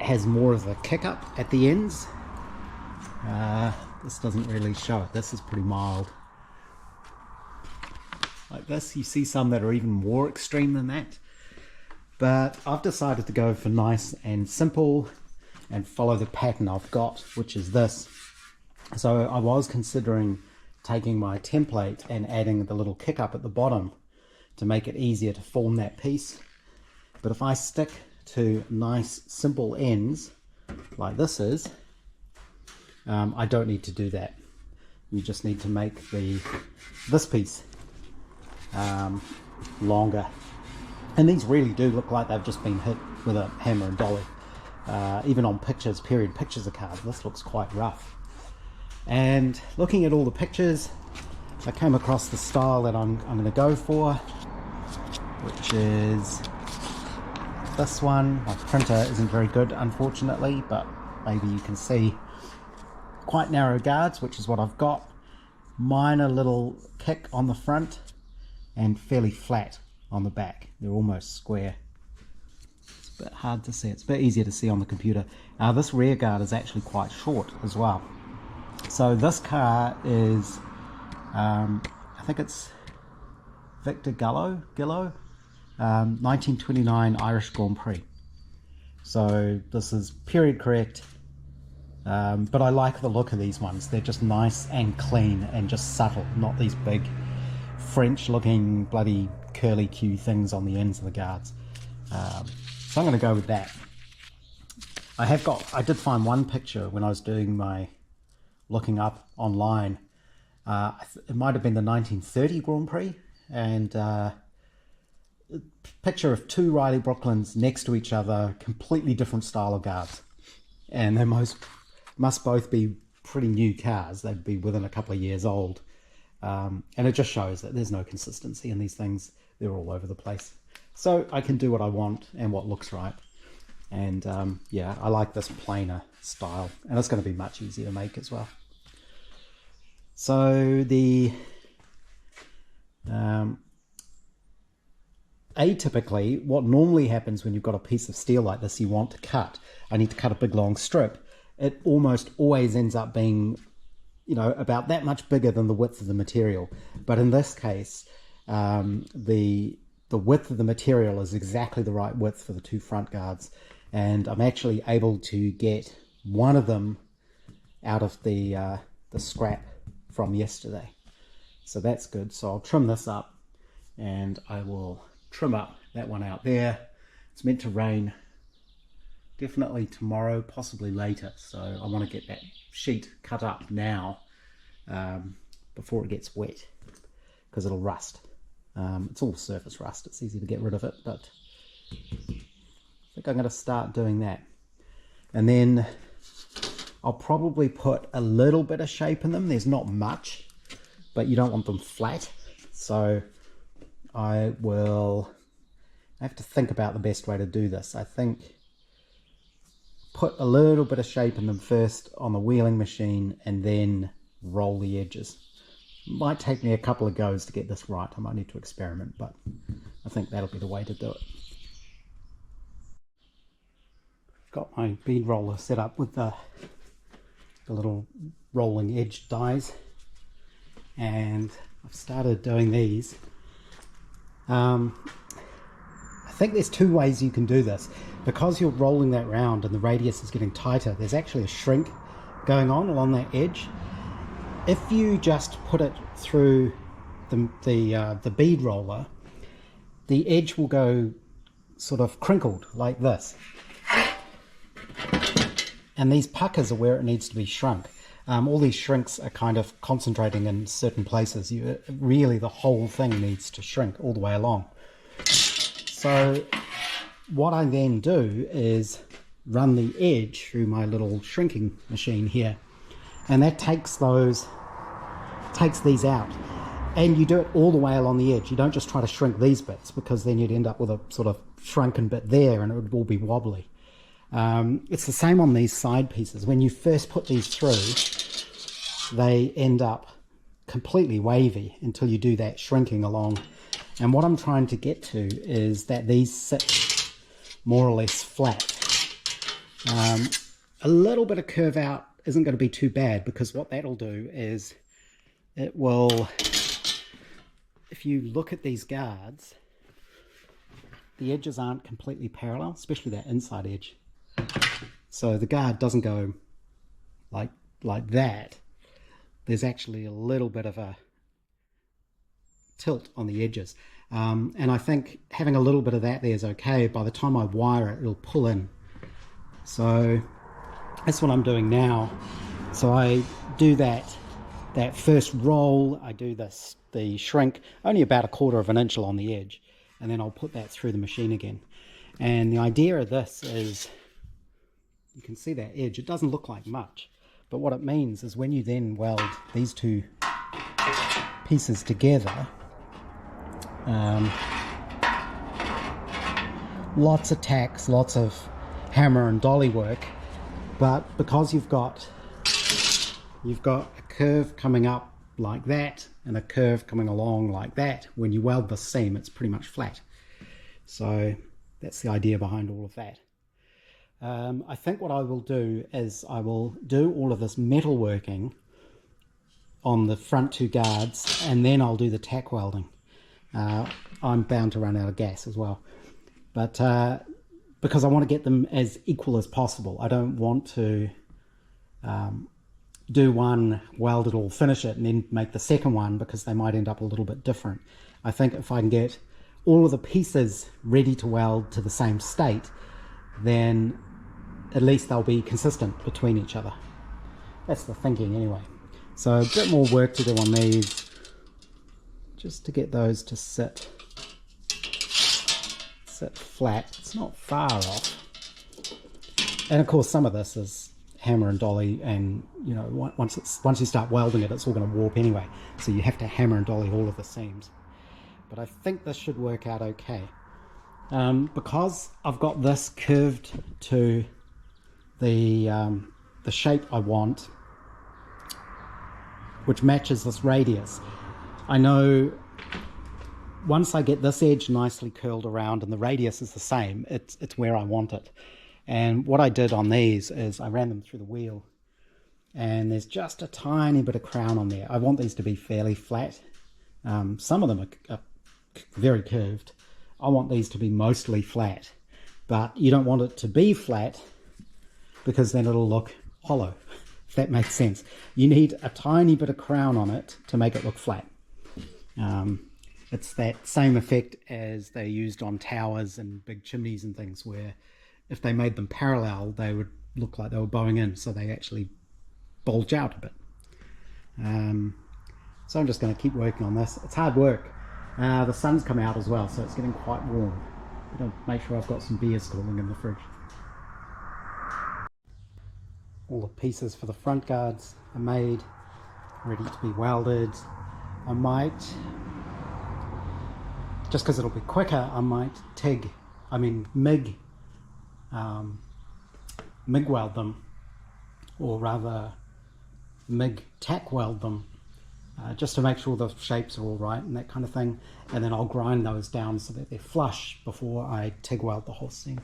Speaker 1: has more of a kick up at the ends. This doesn't really show it. This is pretty mild. Like this, you see some that are even more extreme than that. But I've decided to go for nice and simple and follow the pattern I've got, which is this. So I was considering taking my template and adding the little kick up at the bottom to make it easier to form that piece. But if I stick to nice simple ends like this is, I don't need to do that. You just need to make this piece longer. And these really do look like they've just been hit with a hammer and dolly. Even on pictures, period pictures of cards, this looks quite rough. And looking at all the pictures, I came across the style that I'm going to go for, which is this one. My printer isn't very good, unfortunately, but maybe you can see quite narrow guards, which is what I've got. Minor little kick on the front and fairly flat on the back. They're almost square. It's a bit hard to see. It's a bit easier to see on the computer. This rear guard is actually quite short as well. So this car is, I think it's Victor Gillo, 1929 Irish Grand Prix. So this is period correct, but I like the look of these ones. They're just nice and clean and just subtle, not these big French looking bloody curly Q things on the ends of the guards. So I'm going to go with that. I did find one picture when I was doing my looking up online. It might have been the 1930 Grand Prix, and picture of two Riley Brooklands next to each other, completely different style of guards, and they must both be pretty new cars. They'd be within a couple of years old, and it just shows that there's no consistency in these things. They're all over the place. So I can do what I want and what looks right, and yeah, I like this plainer style, and it's going to be much easier to make as well. So the atypically, what normally happens when you've got a piece of steel like this you want to cut, I need to cut a big long strip, it almost always ends up being, you know, about that much bigger than the width of the material. But in this case, the width of the material is exactly the right width for the two front guards, and I'm actually able to get one of them out of the scrap from yesterday, so that's good. So I'll trim this up, and I will trim up that one out there. It's meant to rain definitely tomorrow, possibly later, so I want to get that sheet cut up now before it gets wet, because it'll rust. It's all surface rust, it's easy to get rid of it, but I think I'm going to start doing that. And then I'll probably put a little bit of shape in them. There's not much, but you don't want them flat, so I have to think about the best way to do this. I think put a little bit of shape in them first on the wheeling machine and then roll the edges. It might take me a couple of goes to get this right. I might need to experiment, but I think that'll be the way to do it. I've got my bead roller set up with the little rolling edge dies, and I've started doing these. I think there's two ways you can do this. Because you're rolling that round and the radius is getting tighter, there's actually a shrink going on along that edge. If you just put it through the bead roller, the edge will go sort of crinkled like this, and these puckers are where it needs to be shrunk. All these shrinks are kind of concentrating in certain places. Really, the whole thing needs to shrink all the way along. So what I then do is run the edge through my little shrinking machine here, and that takes these out. And you do it all the way along the edge. You don't just try to shrink these bits, because then you'd end up with a sort of shrunken bit there and it would all be wobbly. It's the same on these side pieces. When you first put these through, they end up completely wavy until you do that shrinking along. And what I'm trying to get to is that these sit more or less flat. A little bit of curve out isn't going to be too bad, because what that'll do is it will, if you look at these guards, the edges aren't completely parallel, especially that inside edge. So the guard doesn't go like that. There's actually a little bit of a tilt on the edges, and I think having a little bit of that there is okay. By the time I wire it, it'll pull in. So that's what I'm doing now. So I do that first roll, I do the shrink only about 1/4 of an inch along the edge, and then I'll put that through the machine again. And the idea of this is, you can see that edge, it doesn't look like much, but what it means is when you then weld these two pieces together, lots of tacks, lots of hammer and dolly work, but because you've got a curve coming up like that and a curve coming along like that, when you weld the seam, it's pretty much flat. So that's the idea behind all of that. I think what I will do is I will do all of this metal working on the front two guards, and then I'll do the tack welding. I'm bound to run out of gas as well, but because I want to get them as equal as possible. I don't want to do one, weld it all, finish it, and then make the second one, because they might end up a little bit different. I think if I can get all of the pieces ready to weld to the same state, then at least they'll be consistent between each other. That's the thinking anyway. So a bit more work to do on these, just to get those to sit flat. It's not far off. And of course some of this is hammer and dolly, and you know, once you start welding it, it's all going to warp anyway, so you have to hammer and dolly all of the seams. But I think this should work out okay. Because I've got this curved to the shape I want, which matches this radius, I know once I get this edge nicely curled around and the radius is the same, it's where I want it. And what I did on these is I ran them through the wheel, and there's just a tiny bit of crown on there. I want these to be fairly flat. Some of them are very curved. I want these to be mostly flat, but you don't want it to be flat because then it'll look hollow, if that makes sense. You need a tiny bit of crown on it to make it look flat. It's that same effect as they used on towers and big chimneys and things, where if they made them parallel, they would look like they were bowing in, so they actually bulge out a bit. So I'm just going to keep working on this. It's hard work. The sun's come out as well, so it's getting quite warm. I'm going to make sure I've got some beers cooling in the fridge. All the pieces for the front guards are made, ready to be welded. I might, just because it'll be quicker, I might MIG weld them, or rather MIG tack weld them, just to make sure the shapes are all right and that kind of thing, and then I'll grind those down so that they're flush before I TIG weld the whole thing.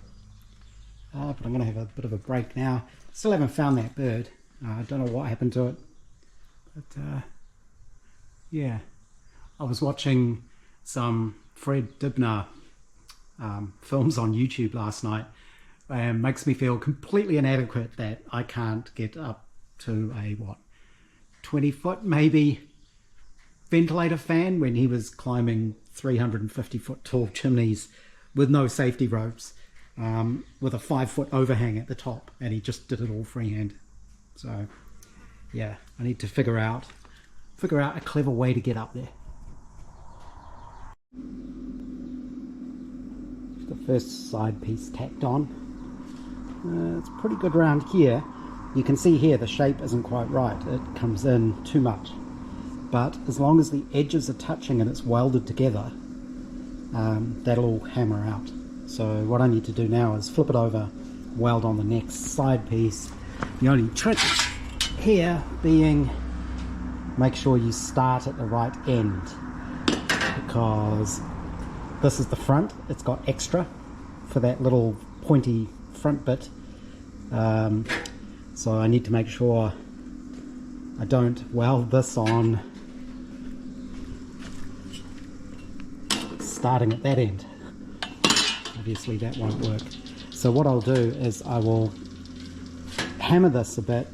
Speaker 1: But I'm going to have a bit of a break now. Still haven't found that bird. I don't know what happened to it, but yeah, I was watching some Fred Dibner films on YouTube last night, and makes me feel completely inadequate that I can't get up to a 20-foot maybe ventilator fan when he was climbing 350-foot tall chimneys with no safety ropes, with a 5-foot overhang at the top, and he just did it all freehand. So yeah, I need to figure out a clever way to get up there. The first side piece tacked on. It's pretty good around here. You can see here the shape isn't quite right. It comes in too much. But as long as the edges are touching and it's welded together, that'll all hammer out. So what I need to do now is flip it over, weld on the next side piece. The only trick here being, make sure you start at the right end, because this is the front. It's got extra for that little pointy front bit. So I need to make sure I don't weld this on starting at that end. Obviously that won't work. So what I'll do is I will hammer this a bit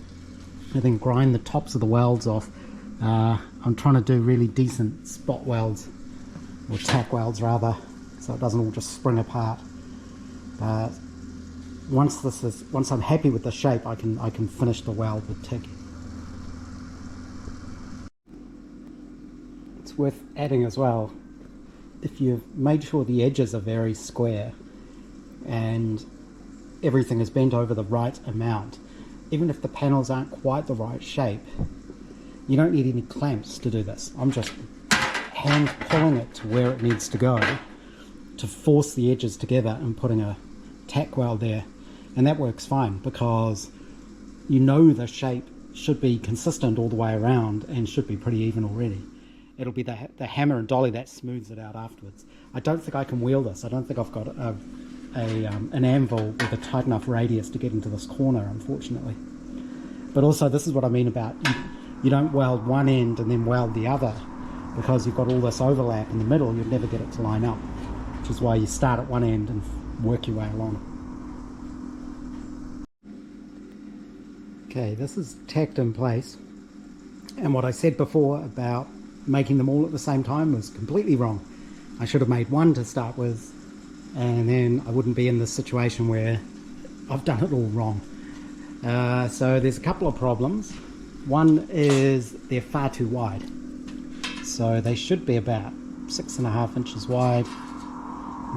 Speaker 1: and then grind the tops of the welds off. I'm trying to do really decent spot welds, or tack welds rather, so it doesn't all just spring apart. But once I'm happy with the shape, I can finish the weld with TIG. It's worth adding as well, if you've made sure the edges are very square and everything is bent over the right amount, even if the panels aren't quite the right shape, you don't need any clamps to do this. I'm just hand pulling it to where it needs to go to force the edges together and putting a tack weld there, and that works fine because you know the shape should be consistent all the way around and should be pretty even already. It'll be the hammer and dolly that smooths it out afterwards. I don't think I can wheel this. I don't think I've got an anvil with a tight enough radius to get into this corner, unfortunately. But also, this is what I mean about you don't weld one end and then weld the other, because you've got all this overlap in the middle. You'd never get it to line up, which is why you start at one end and work your way along. Okay, this is tacked in place, and what I said before about making them all at the same time was completely wrong. I should have made one to start with, and then I wouldn't be in this situation where I've done it all wrong. So there's a couple of problems. One is they're far too wide. So they should be about 6.5 inches wide.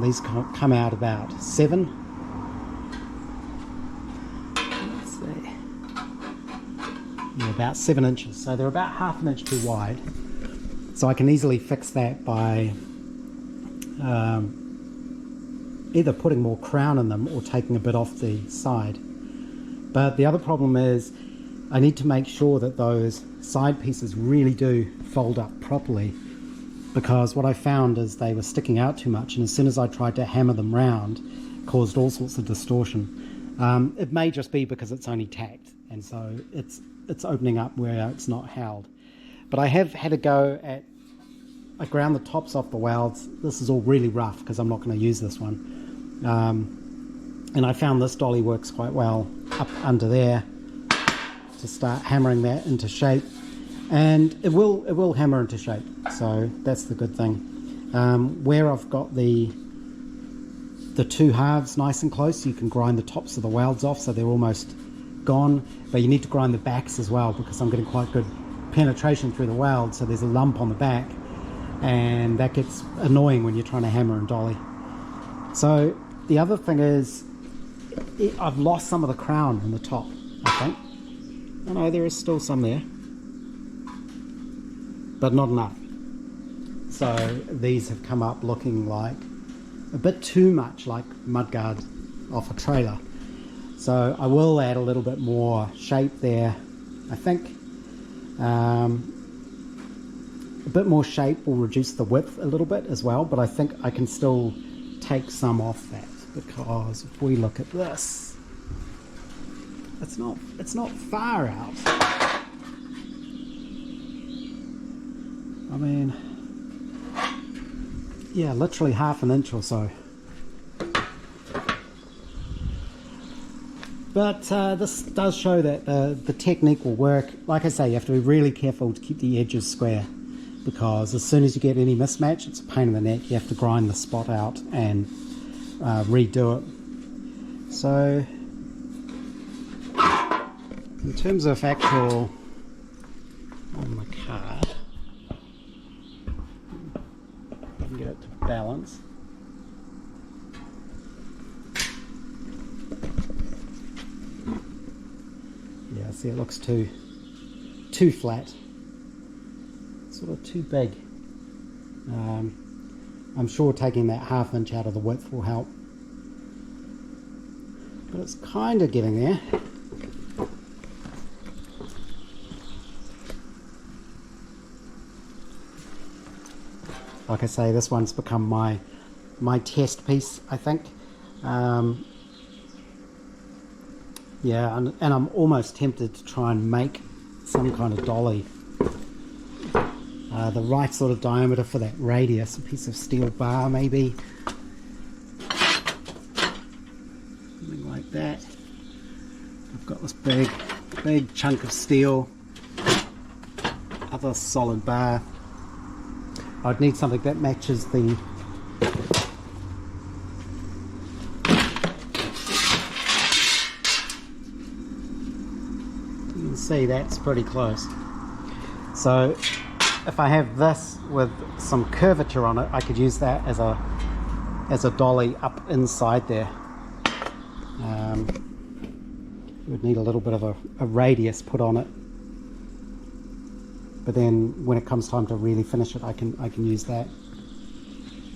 Speaker 1: These come out about 7. Let's see. Yeah, about 7 inches. So they're about half an inch too wide. So I can easily fix that by either putting more crown in them or taking a bit off the side. But the other problem is I need to make sure that those side pieces really do fold up properly, because what I found is they were sticking out too much, and as soon as I tried to hammer them round, it caused all sorts of distortion. It may just be because it's only tacked, and so it's opening up where it's not held. But I have had a go at, I ground the tops off the welds. This is all really rough because I'm not going to use this one. And I found this dolly works quite well up under there to start hammering that into shape, and it will hammer into shape, so that's the good thing. Where I've got the two halves nice and close, you can grind the tops of the welds off so they're almost gone, but you need to grind the backs as well, because I'm getting quite good penetration through the weld, so there's a lump on the back, and that gets annoying when you're trying to hammer and dolly. So the other thing is I've lost some of the crown in the top, I think. Oh no, there is still some there, but not enough. So these have come up looking like a bit too much like mudguard off a trailer. So I will add a little bit more shape there, I think. A bit more shape will reduce the width a little bit as well, but I think I can still take some off that, because if we look at this, it's not far out. I mean, yeah, literally half an inch or so. But this does show that the technique will work. Like I say, you have to be really careful to keep the edges square, because as soon as you get any mismatch, it's a pain in the neck. You have to grind the spot out and redo it. So in terms of actual on the card, I can get it to balance. Yeah, see, it looks too flat, sort of too big. I'm sure taking that ½ inch out of the width will help, but it's kind of getting there. Like I say, this one's become my test piece, I think. Yeah, and I'm almost tempted to try and make some kind of dolly. The right sort of diameter for that radius, a piece of steel bar maybe. Something like that. I've got this big chunk of steel, other solid bar. I'd need something that matches the you can see that's pretty close. So if I have this with some curvature on it, I could use that as a dolly up inside there. You would need a little bit of a radius put on it, but then when it comes time to really finish it, I can use that.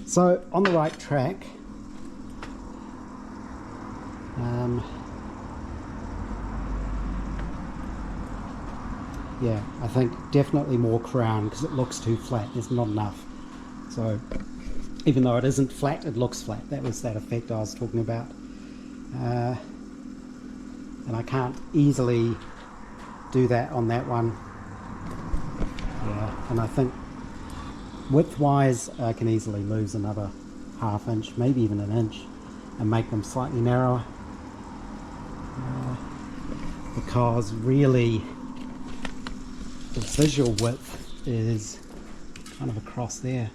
Speaker 1: So on the right track. Yeah, I think definitely more crown, because it looks too flat. There's not enough. So even though it isn't flat, it looks flat. That was that effect I was talking about. And I can't easily do that on that one. Yeah, and I think width-wise, I can easily lose another ½ inch, maybe even an inch, and make them slightly narrower. Because really, the visual width is kind of across there.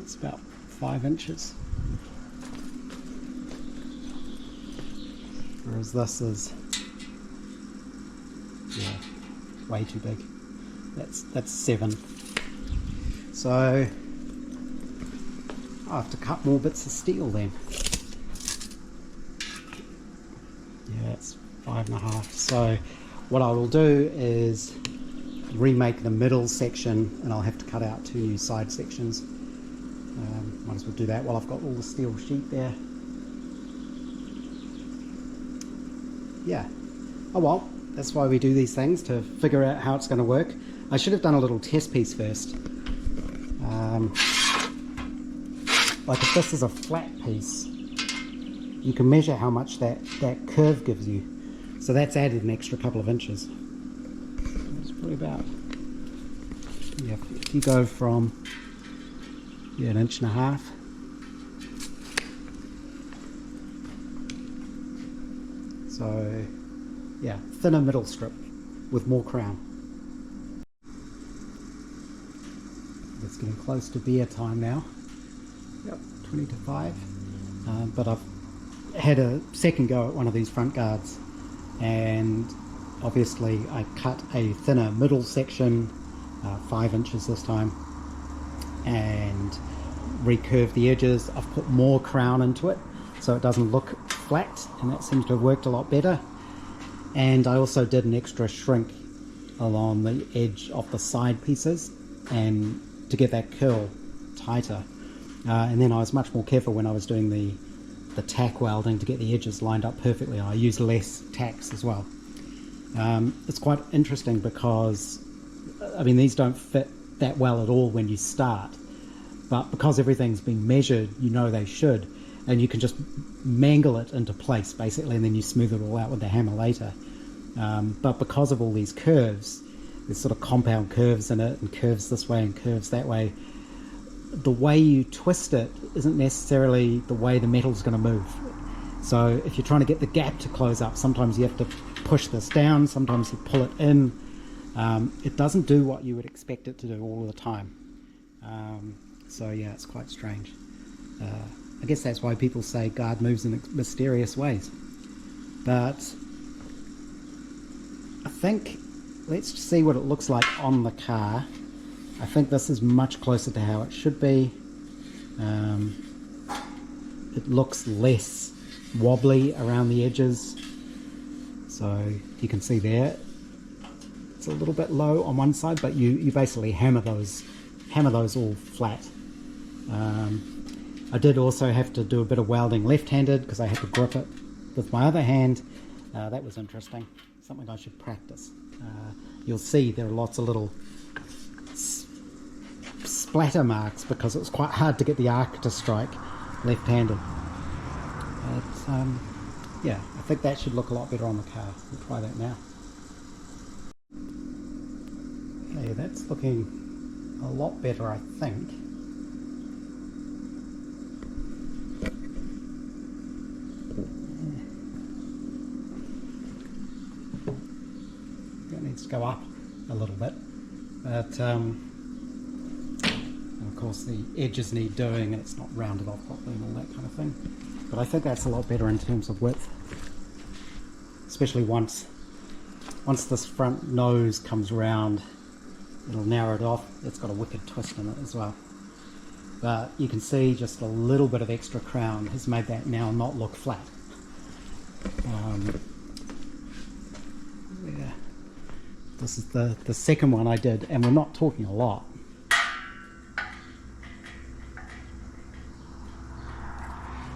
Speaker 1: It's about 5 inches. whereas this is, yeah, way too big. That's 7. So I have to cut more bits of steel then. Yeah, it's 5.5. So what I will do is remake the middle section, and I'll have to cut out 2 new side sections. Might as well do that while I've got all the steel sheet there. Yeah. Oh well, that's why we do these things, to figure out how it's going to work. I should have done a little test piece first. Like if this is a flat piece, you can measure how much that curve gives you. So that's added an extra couple of inches. It's probably about, yeah, if you go from, yeah, 1.5 inches. So yeah, thinner middle strip with more crown. It's getting close to beer time now. Yep, 20 to 5. But I've had a second go at one of these front guards, and obviously I cut a thinner middle section, 5 inches this time, and recurved the edges. I've put more crown into it so it doesn't look flat, and that seems to have worked a lot better. And I also did an extra shrink along the edge of the side pieces and to get that curl tighter. And then I was much more careful when I was doing the tack welding to get the edges lined up perfectly. I used less tacks as well. It's quite interesting because, I mean, these don't fit that well at all when you start, but because everything's been measured, you know they should, and you can just mangle it into place basically, and then you smooth it all out with the hammer later. But because of all these curves, there's sort of compound curves in it, and curves this way and curves that way, the way you twist it isn't necessarily the way the metal's going to move. So if you're trying to get the gap to close up, sometimes you have to push this down, sometimes you pull it in. It doesn't do what you would expect it to do all the time. So yeah, it's quite strange. I guess that's why people say guard moves in mysterious ways. But I think, let's see what it looks like on the car. I think this is much closer to how it should be. It looks less wobbly around the edges. So you can see there, it's a little bit low on one side, but you basically hammer those all flat. I did also have to do a bit of welding left-handed because I had to grip it with my other hand. That was interesting, something I should practice. You'll see there are lots of little splatter marks because it was quite hard to get the arc to strike left-handed. But yeah, I think that should look a lot better on the car. We'll try that now. Okay, that's looking a lot better, I think. It needs to go up a little bit, but of course the edges need doing, and it's not rounded off properly and all that kind of thing. But I think that's a lot better in terms of width, especially once this front nose comes round, it'll narrow it off. It's got a wicked twist in it as well. But you can see just a little bit of extra crown has made that now not look flat. Yeah, this is the second one I did, and we're not talking a lot.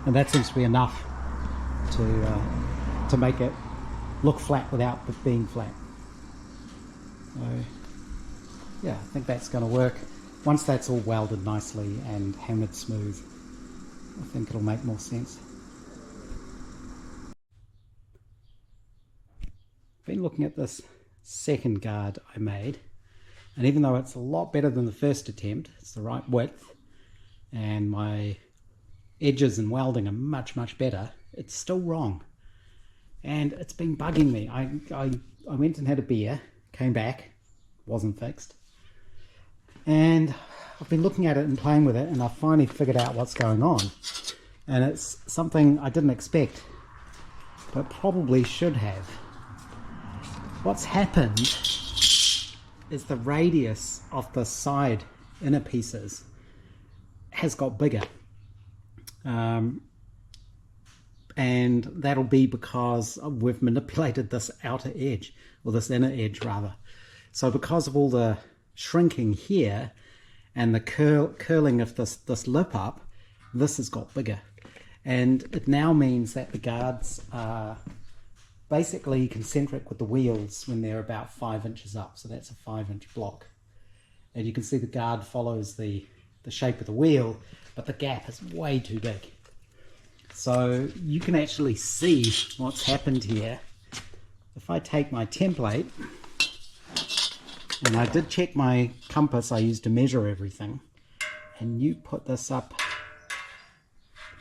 Speaker 1: And that seems to be enough to make it look flat without it being flat. So yeah, I think that's going to work. Once that's all welded nicely and hammered smooth, I think it'll make more sense. Been looking at this second guard I made, and even though it's a lot better than the first attempt, it's the right width, and my edges and welding are much better, it's still wrong, and it's been bugging me. I went and had a beer, came back, wasn't fixed, and I've been looking at it and playing with it, and I finally figured out what's going on, and it's something I didn't expect. but probably should have. What's happened is the radius of the side inner pieces has got bigger. And that'll be because we've manipulated this outer edge, or this inner edge rather. So because of all the shrinking here and the curling of this lip up, this has got bigger. And it now means that the guards are basically concentric with the wheels when they're about 5 inches up. So that's a 5-inch block. And you can see the guard follows the shape of the wheel, but the gap is way too big. So you can actually see what's happened here. If I take my template, and I did check my compass I used to measure everything, and you put this up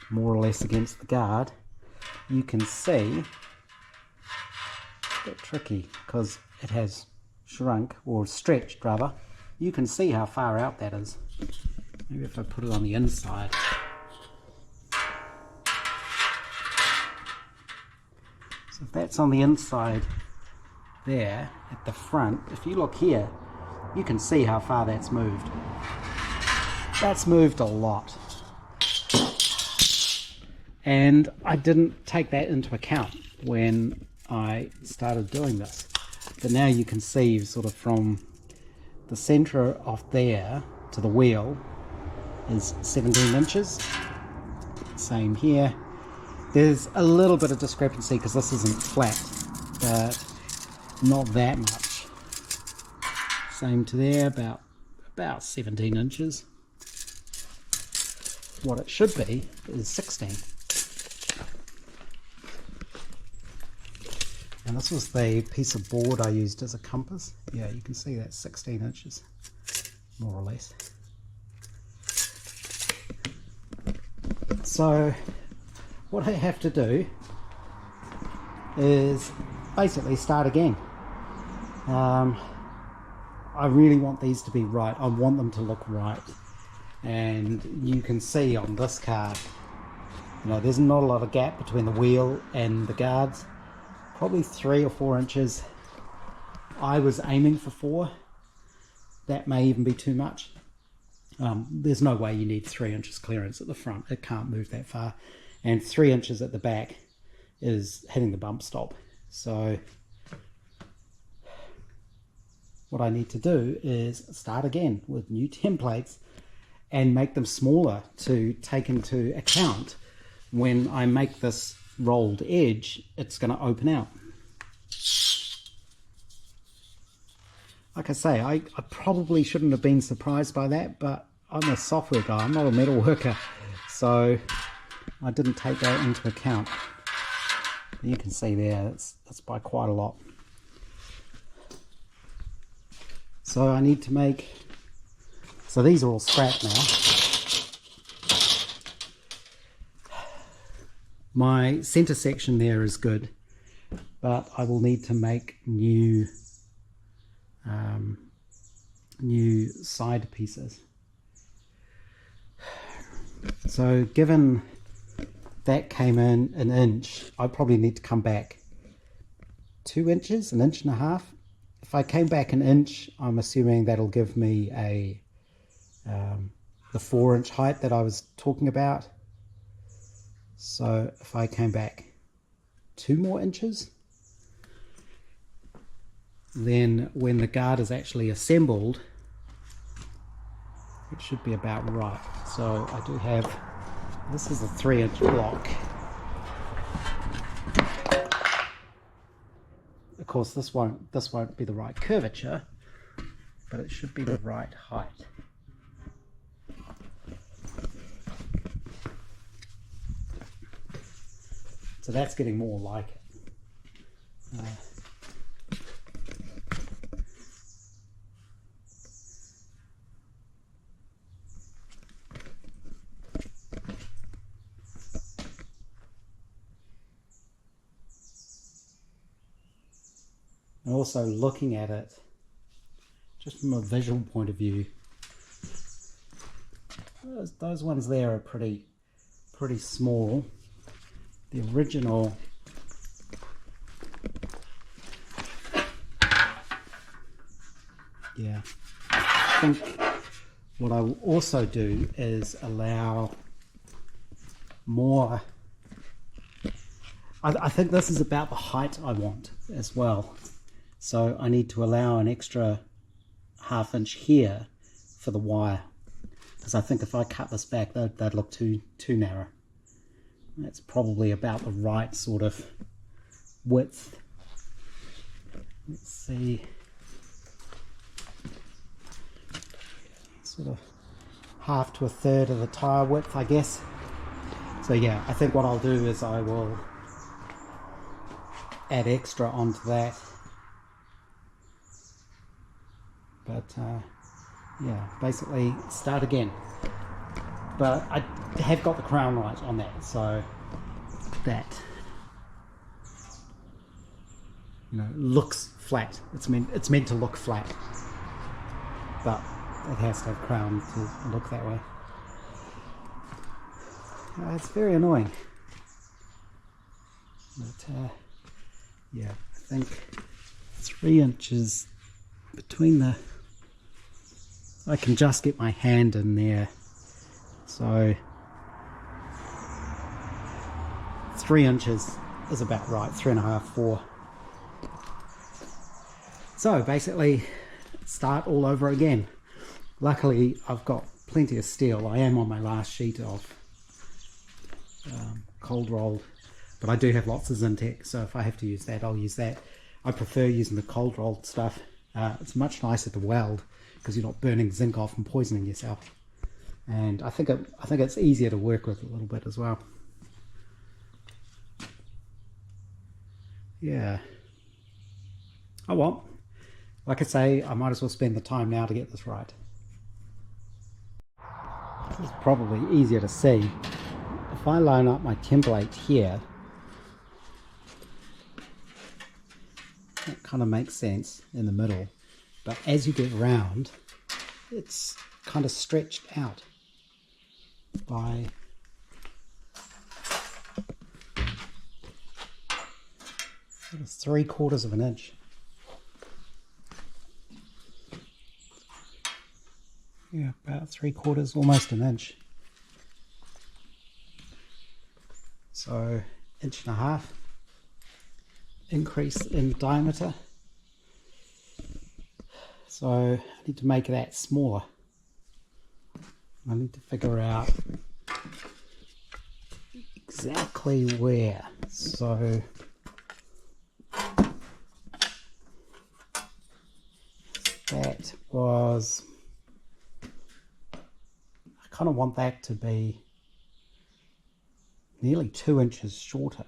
Speaker 1: more or less against the guard, you can see, it's a bit tricky because it has shrunk, or stretched rather, you can see how far out that is. Maybe if I put it on the inside. So if that's on the inside there at the front, if you look here, you can see how far that's moved. That's moved a lot. And I didn't take that into account when I started doing this. But now you can see sort of from the center of there to the wheel is 17 inches. Same here. There's a little bit of discrepancy because this isn't flat, but not that much. Same to there, about 17 inches. What it should be is 16. And this was the piece of board I used as a compass. Yeah, you can see that's 16 inches, more or less. So what I have to do is basically start again. I really want these to be right. I want them to look right. And you can see on this card, you know, there's not a lot of gap between the wheel and the guards. Probably 3 or 4 inches. I was aiming for 4. That may even be too much. There's no way you need 3 inches clearance at the front. It can't move that far. And 3 inches at the back is hitting the bump stop. So what I need to do is start again with new templates and make them smaller to take into account when I make this rolled edge, it's going to open out. Like I say, I probably shouldn't have been surprised by that, but I'm a software guy, I'm not a metal worker, so I didn't take that into account. You can see there, that's by quite a lot. So I need to make, so these are all scrap now. My center section there is good, but I will need to make new side pieces. So given that came in an inch, I probably need to come back 2 inches, an inch and a half. If I came back an inch, I'm assuming that'll give me the 4-inch height that I was talking about. So if I came back 2 more inches, then when the guard is actually assembled, it should be about right. So I do have, this is a 3-inch block. Of course this won't be the right curvature, but it should be the right height. So that's getting more like it. And also looking at it just from a visual point of view, those ones there are pretty small. The original Yeah. I think what I will also do is allow more. I think this is about the height I want as well. So I need to allow an extra ½ inch here for the wire. Because I think if I cut this back, that'd look too narrow. That's probably about the right sort of width. Let's see. Sort of half to a third of the tire width, I guess. So yeah, I think what I'll do is I will add extra onto that. But yeah, basically start again. But I have got the crown right on that, so that, you know, looks flat. It's meant to look flat, but it has to have crown to look that way. It's very annoying. But yeah, I think 3 inches between the, I can just get my hand in there. So 3 inches is about right, 3.5, 4. So basically start all over again. Luckily I've got plenty of steel. I am on my last sheet of cold rolled, but I do have lots of Zintex, so if I have to use that, I'll use that. I prefer using the cold rolled stuff. It's much nicer to weld because you're not burning zinc off and poisoning yourself. And I think it's easier to work with a little bit as well. Yeah. Oh well, like I say, I might as well spend the time now to get this right. This is probably easier to see. If I line up my template here, that kind of makes sense in the middle, but as you get round, it's kind of stretched out by sort of 3/4 of an inch. Yeah, about 3/4, almost an inch. So 1.5 inch increase in diameter. So I need to make that smaller. I need to figure out exactly where. So that was, I kind of want that to be nearly 2 inches shorter.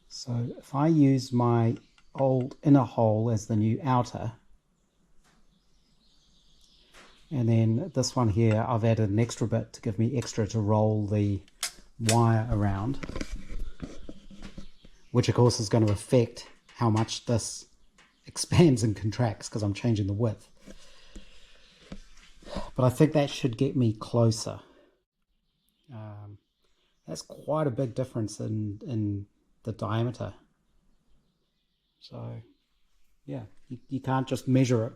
Speaker 1: So if I use my old inner hole as the new outer, and then this one here I've added an extra bit to give me extra to roll the wire around, which of course is going to affect how much this expands and contracts because I'm changing the width. But I think that should get me closer. That's quite a big difference in the diameter. So yeah, you can't just measure it.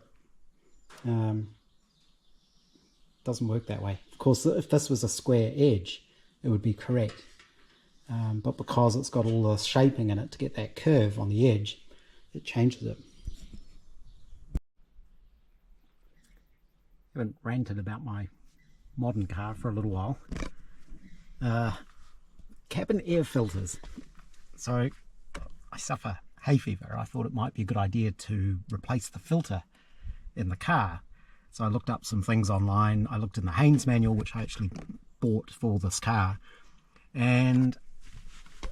Speaker 1: Doesn't work that way. Of course, if this was a square edge, it would be correct. But because it's got all the shaping in it to get that curve on the edge, it changes it. I haven't ranted about my modern car for a little while. Cabin air filters. So I suffer hay fever. I thought it might be a good idea to replace the filter in the car. So I looked up some things online. I looked in the Haynes manual, which I actually bought for this car. And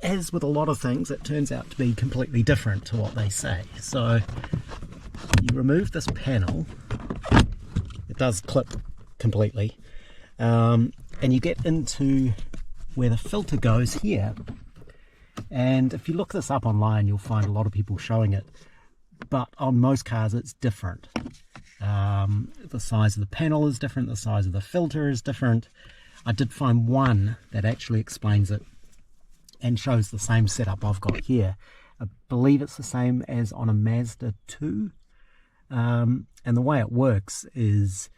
Speaker 1: as with a lot of things, it turns out to be completely different to what they say. So you remove this panel. It does clip completely. And you get into where the filter goes here. And if you look this up online, you'll find a lot of people showing it. But on most cars, it's different. The size of the panel is different. The size of the filter is different. I did find one that actually explains it and shows the same setup I've got here. I believe it's the same as on a Mazda 2. And the way it works is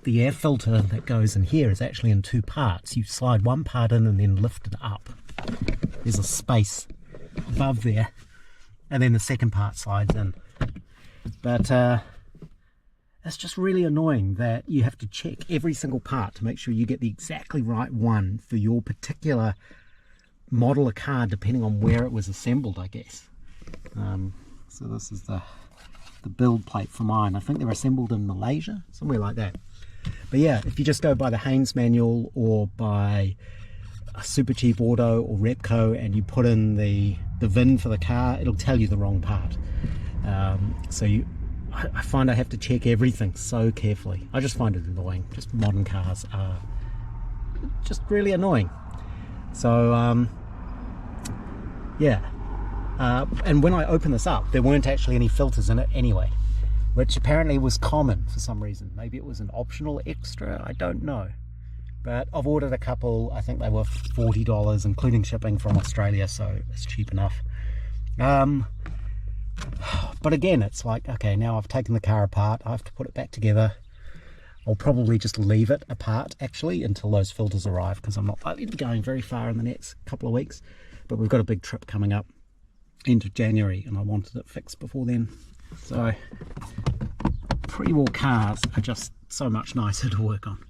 Speaker 1: the air filter that goes in here is actually in two parts. You slide one part in and then lift it up. There's a space above there, and then the second part slides in. But it's just really annoying that you have to check every single part to make sure you get the exactly right one for your particular model of car, depending on where it was assembled, I guess. So this is the build plate for mine. I think they're assembled in Malaysia, somewhere like that. But yeah, if you just go by the Haynes manual or by a Super Cheap Auto or Repco and you put in the VIN for the car, it'll tell you the wrong part. I find I have to check everything so carefully. I just find it annoying. Just modern cars are just really annoying. So yeah, and when I opened this up, there weren't actually any filters in it anyway, which apparently was common for some reason. Maybe it was an optional extra, I don't know. But I've ordered a couple. I think they were $40, including shipping from Australia, so it's cheap enough. But again, it's like, okay, now I've taken the car apart, I have to put it back together. I'll probably just leave it apart actually until those filters arrive, because I'm not likely to be going very far in the next couple of weeks. But we've got a big trip coming up end of January and I wanted it fixed before then. So pre-war cars are just so much nicer to work on.